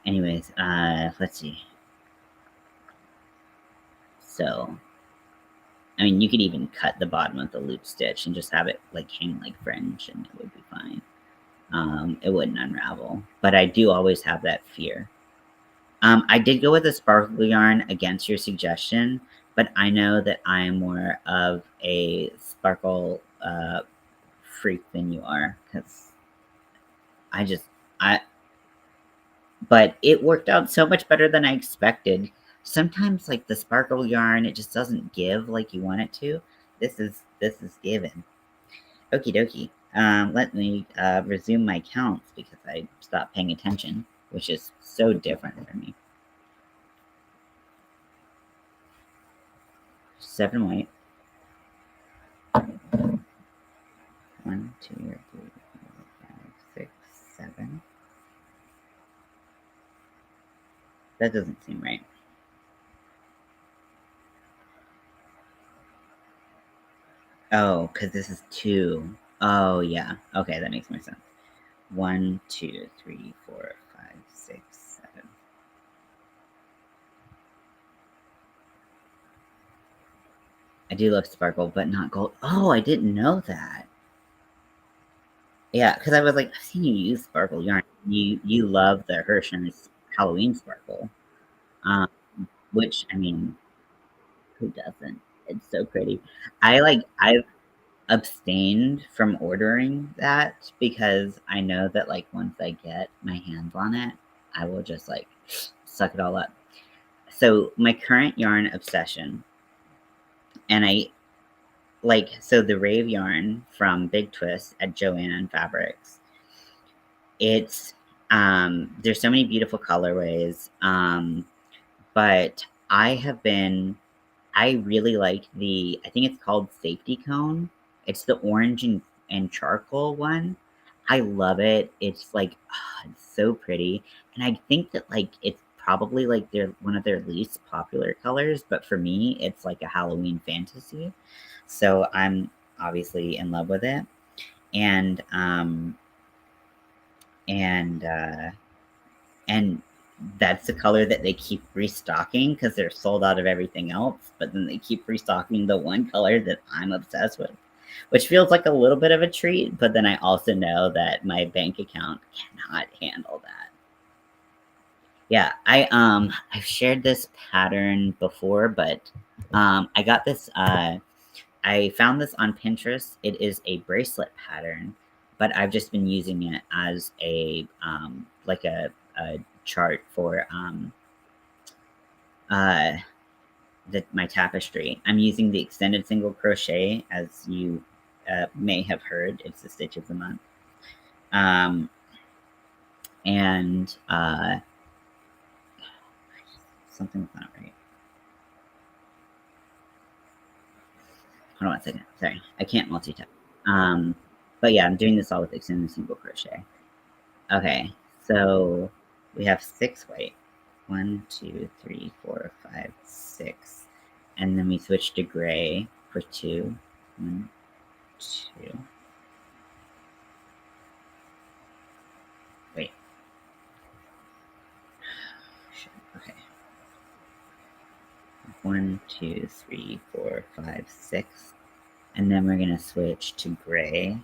S1: anyways, let's see. So I mean, you could even cut the bottom of the loop stitch and just have it like hang like fringe, and it would be fine. It wouldn't unravel, but I do always have that fear. I did go with a sparkle yarn against your suggestion, but I know that I am more of a sparkle freak than you are, because but it worked out so much better than I expected. Sometimes, like the sparkle yarn, it just doesn't give like you want it to. This is given. Okie dokie. Let me resume my counts because I stopped paying attention, which is so different for me. 7 white. 1, 2, 3, 4, 5, 6, 7. That doesn't seem right. Oh, because this is 2. Oh, yeah. Okay, that makes more sense. 1, 2, 3, 4, 5, 6, 7. I do love sparkle, but not gold. Oh, I didn't know that. Yeah, because I was like, I've seen you use sparkle yarn. You love the Hershey's Halloween sparkle, um, which I mean, who doesn't? It's so pretty. I've abstained from ordering that because I know that like once I get my hands on it, I will just like suck it all up. So my current yarn obsession, and I like so the Rave yarn from Big Twist at Joann Fabrics. It's there's so many beautiful colorways, but I really like I think it's called Safety Cone. It's the orange and charcoal one. I love it. It's like, it's so pretty. And I think that like it's probably like one of their least popular colors, but for me, it's like a Halloween fantasy. So I'm obviously in love with it. And and uh and that's the color that they keep restocking because they're sold out of everything else, but then they keep restocking the one color that I'm obsessed with, which feels like a little bit of a treat, but then I also know that my bank account cannot handle that. Yeah, I've shared this pattern before, but I got this I found this on Pinterest. It is a bracelet pattern, but I've just been using it as like a chart for uh, my tapestry. I'm using the extended single crochet, as you may have heard. It's the stitch of the month, um, and something's not right. Hold on one second. Sorry, I can't multitask. But yeah, I'm doing this all with extended single crochet. Okay, so we have 6 white. 1, 2, 3, 4, 5, 6. And then we switch to gray for 2. 1, 2. Wait. Okay. 1, 2, 3, 4, 5, 6. And then we're gonna switch to gray.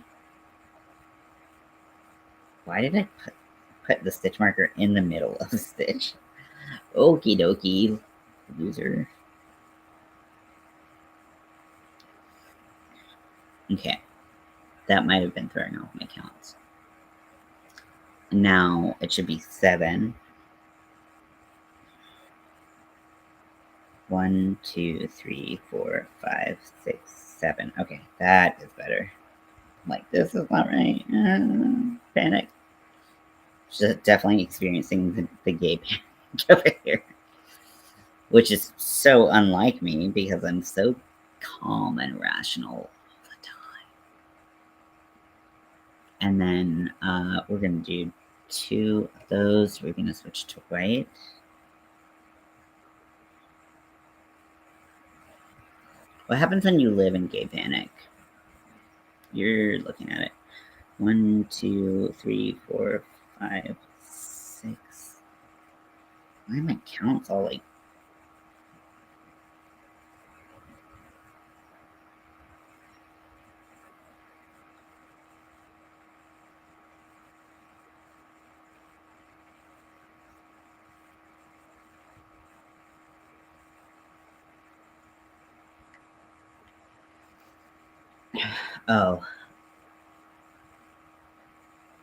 S1: Why did I put the stitch marker in the middle of the stitch? Okie dokie, loser. Okay, that might have been throwing off my counts. Now it should be 7. 1, 2, 3, 4, 5, 6, 7. Okay, that is better. Like, this is not right. Panic. Just definitely experiencing the gay panic over here, which is so unlike me because I'm so calm and rational all the time. And then we're going to do 2 of those. We're going to switch to white. What happens when you live in gay panic? You're looking at it. 1, 2, 3, 4, 5, 6. Why are my counts all like? Oh.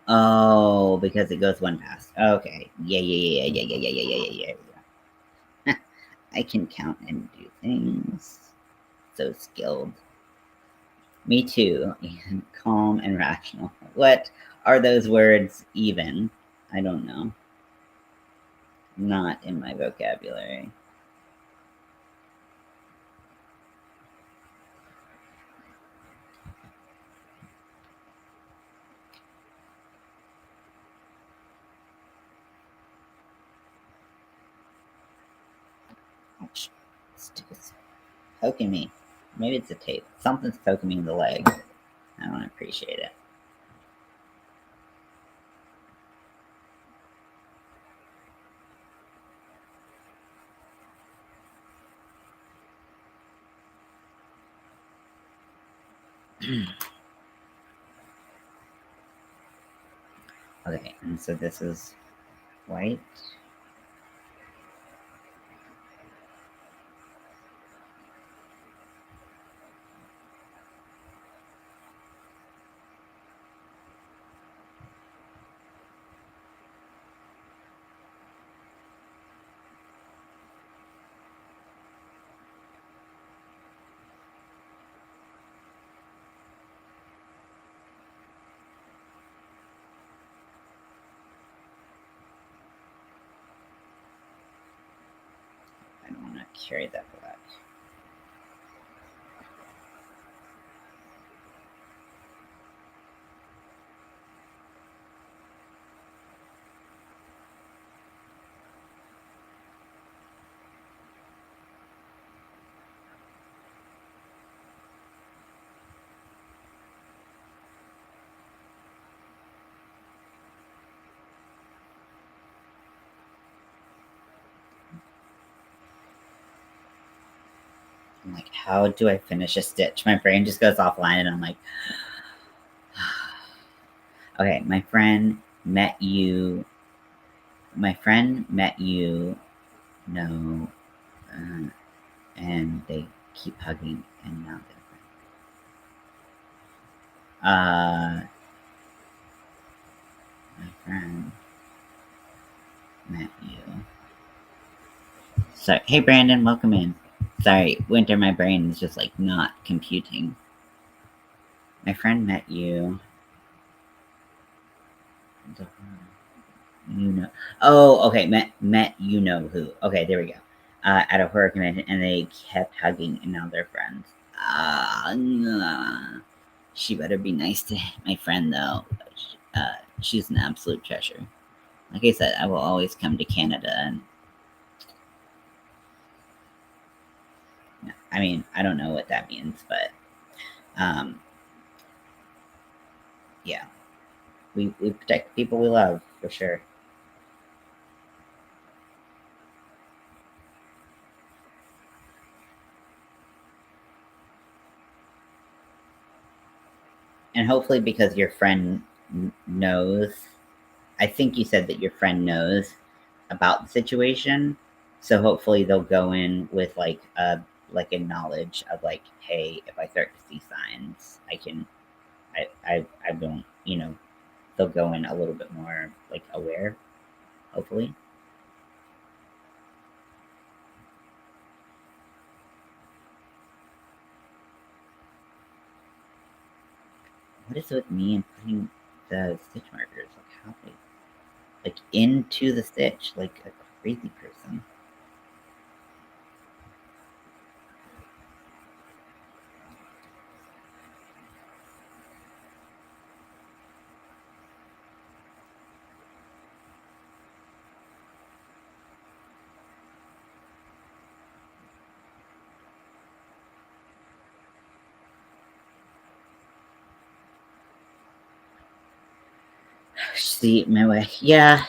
S1: Oh, because it goes one past. Okay. Yeah. I can count and do things. So skilled. Me too. Calm and rational. What are those words even? I don't know. Not in my vocabulary. Ouch. It's poking me. Maybe it's a tape. Something's poking me in the leg. I don't appreciate it. Okay, and so this is white. I don't want to carry that black. I'm like, how do I finish a stitch? My brain just goes offline and I'm like, okay, my friend met you. No, and they keep hugging, and now they're my friend met you. So, hey Brandon, welcome in. Sorry, Winter, my brain is just like not computing. My friend met you. You know. Oh, okay. Met you know who. Okay, there we go. At a horror convention, and they kept hugging, and now they're friends. Nah. She better be nice to my friend though. She's an absolute treasure. Like I said, I will always come to Canada, and I mean, I don't know what that means, but yeah, we protect the people we love for sure. And hopefully, because your friend knows, I think you said that your friend knows about the situation, so hopefully they'll go in with like a knowledge of like, hey, if I start to see signs, I don't, they'll go in a little bit more like aware, hopefully. What is it with me and putting the stitch markers like halfway, like into the stitch, like a crazy person? See my way. Yeah,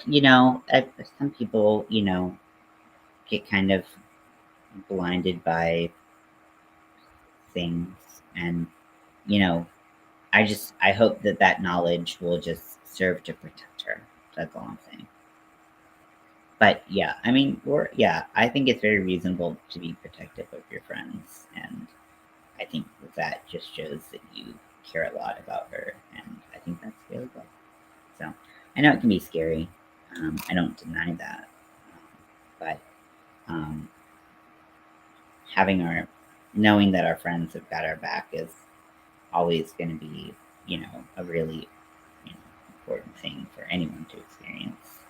S1: some people, get kind of blinded by things, and you know, I hope that that knowledge will just serve to protect her. That's all I'm saying. But yeah, I mean, I think it's very reasonable to be protective of your friends, and I think that just shows that you care a lot about her, and I think that's really good. So I know it can be scary. I don't deny that, but um, knowing that our friends have got our back is always going to be, a really important thing for anyone to experience.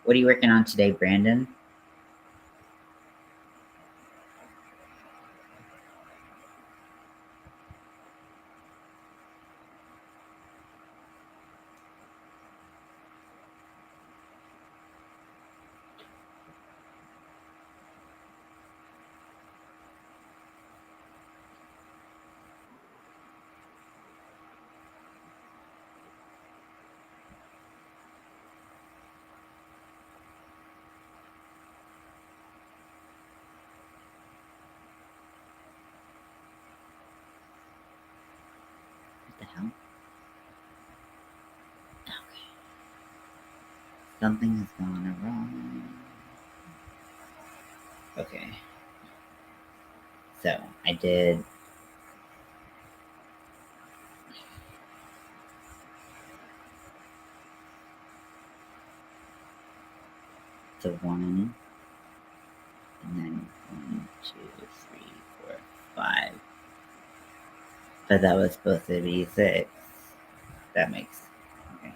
S1: What are you working on today, Brandon? Something has gone wrong. Okay. So I did the 1, and then 1, 2, 3, 4, 5. But that was supposed to be 6. That makes okay.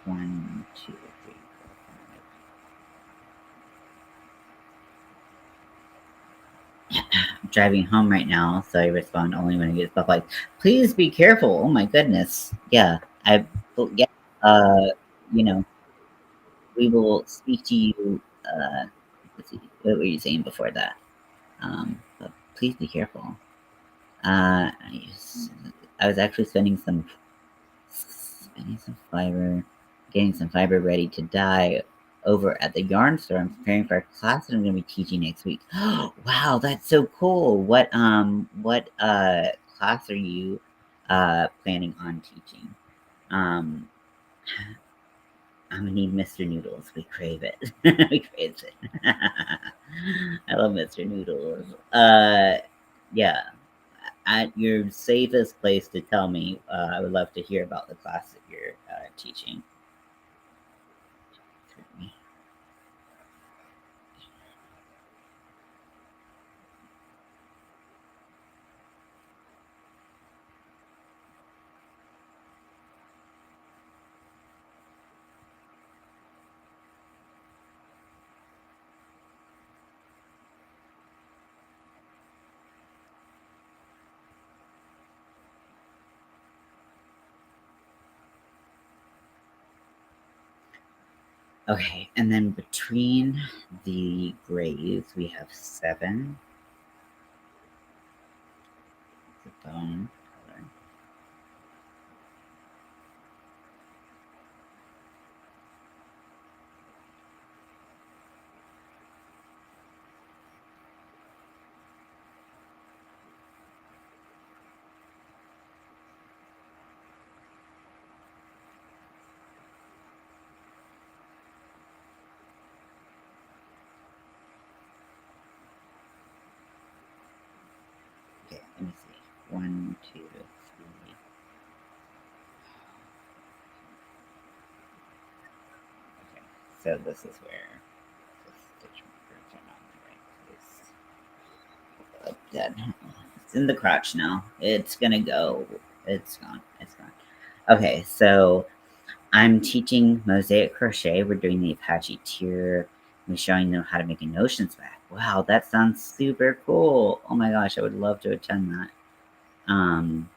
S1: 1, 2, 3, 4, 5. I'm driving home right now, so I respond only when I get stuff like, "Please be careful." Oh my goodness. Yeah, I yeah. Uh, you know, we will speak to you. Let's see, what were you saying before that? But please be careful. I was actually spending some fiber, getting some fiber ready to dye over at the yarn store. I'm preparing for a class that I'm going to be teaching next week. Wow, that's so cool. What class are you planning on teaching? Um, I'm gonna need Mr. Noodles. We crave it. We crave it. I love Mr. Noodles. Yeah. At your safest place to tell me, I would love to hear about the class that you're teaching. Okay, and then between the grays, we have 7. The bone color. Okay, let me see. 1, 2, 3. Okay, so this is where the stitch markers are not in the right place. Oh, dead. It's in the crotch now. It's gonna go. It's gone. It's gone. Okay, so I'm teaching mosaic crochet. We're doing the Apache tier. I'm showing them how to make a notions bag. Wow, that sounds super cool. Oh my gosh, I would love to attend that. Um,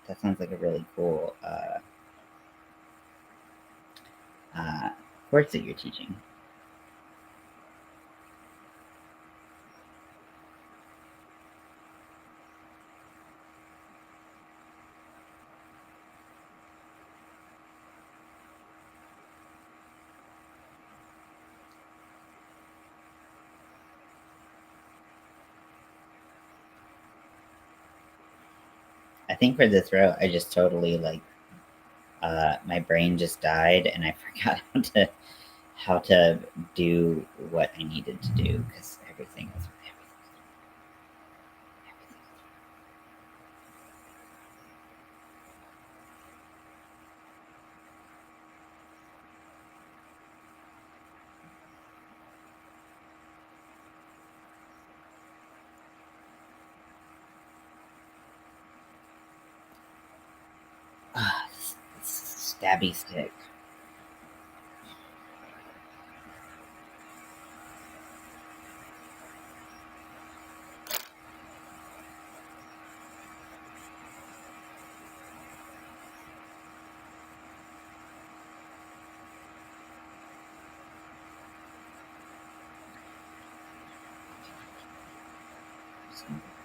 S1: that sounds like a really cool uh, course that you're teaching. I think for this row, I just totally like my brain just died and I forgot how to do what I needed to do because everything is stabby stick.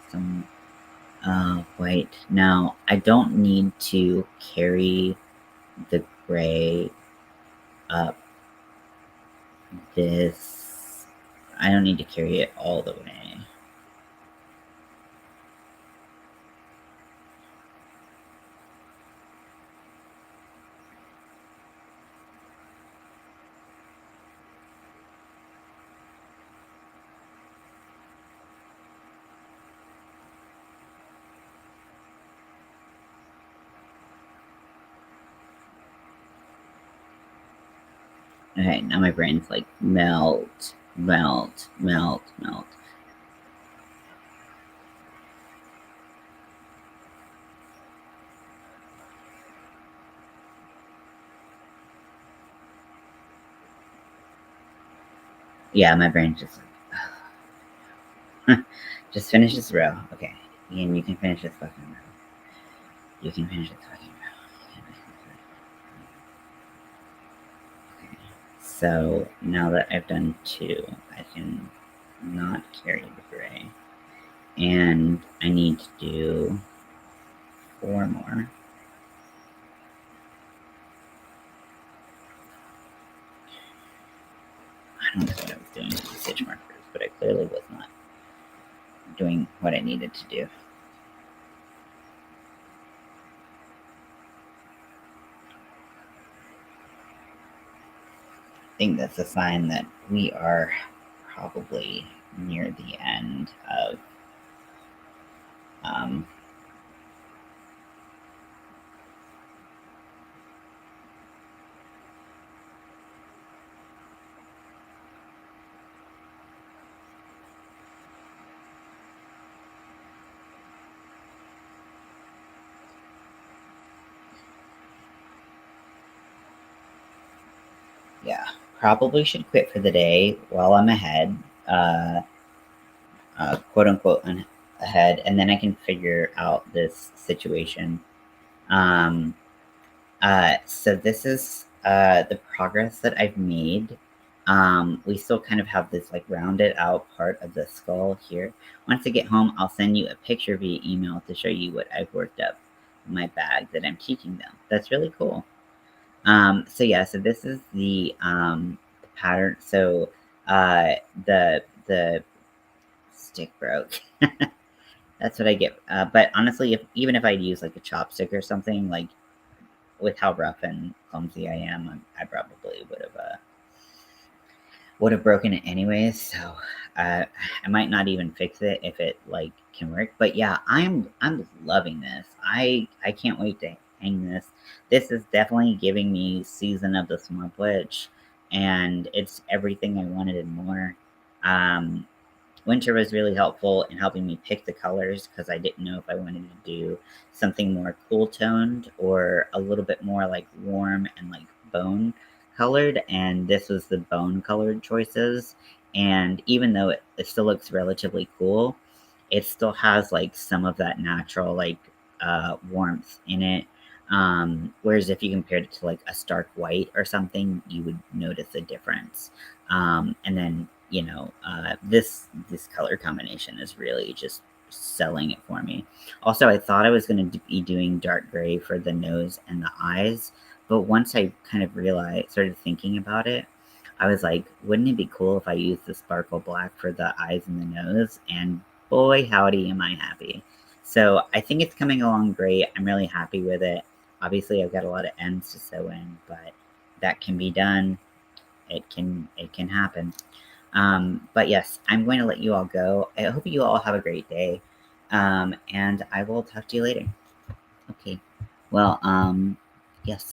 S1: some white. Now, I don't need to carry the gray up this. I don't need to carry it all the way. Okay, now my brain's like melt, melt, melt, melt. Yeah, my brain's just like, just finish this row. Okay, Ian, you can finish this fucking row. You can finish this fucking row. Okay. So now that I've done 2, I can not carry the gray. And I need to do 4 more. I don't know what I was doing with the stitch markers, but I clearly was not doing what I needed to do. I think that's a sign that we are probably near the end of yeah, probably should quit for the day while I'm ahead, quote unquote ahead, and then I can figure out this situation. So this is the progress that I've made. We still kind of have this like rounded out part of the skull here. Once I get home, I'll send you a picture via email to show you what I've worked up in my bag that I'm teaching them. That's really cool. So yeah, so this is the pattern. So the stick broke. That's what I get. But honestly, even if I'd use like a chopstick or something, like with how rough and clumsy I am, I probably would have broken it anyways. So I might not even fix it if it like can work. But yeah, I'm loving this. I can't wait to hang this. This is definitely giving me Season of the Smurf Witch, and it's everything I wanted and more. Winter was really helpful in helping me pick the colors because I didn't know if I wanted to do something more cool toned or a little bit more like warm and like bone colored. And this was the bone colored choices. And even though it still looks relatively cool, it still has like some of that natural like warmth in it. Whereas if you compared it to like a stark white or something, you would notice a difference. And then this color combination is really just selling it for me. Also, I thought I was going to be doing dark gray for the nose and the eyes, but once I kind of started thinking about it, I was like, wouldn't it be cool if I used the sparkle black for the eyes and the nose? And boy, howdy, am I happy. So I think it's coming along great. I'm really happy with it. Obviously, I've got a lot of ends to sew in, but that can be done. It can happen. But yes, I'm going to let you all go. I hope you all have a great day. And I will talk to you later. Okay. Well, yes.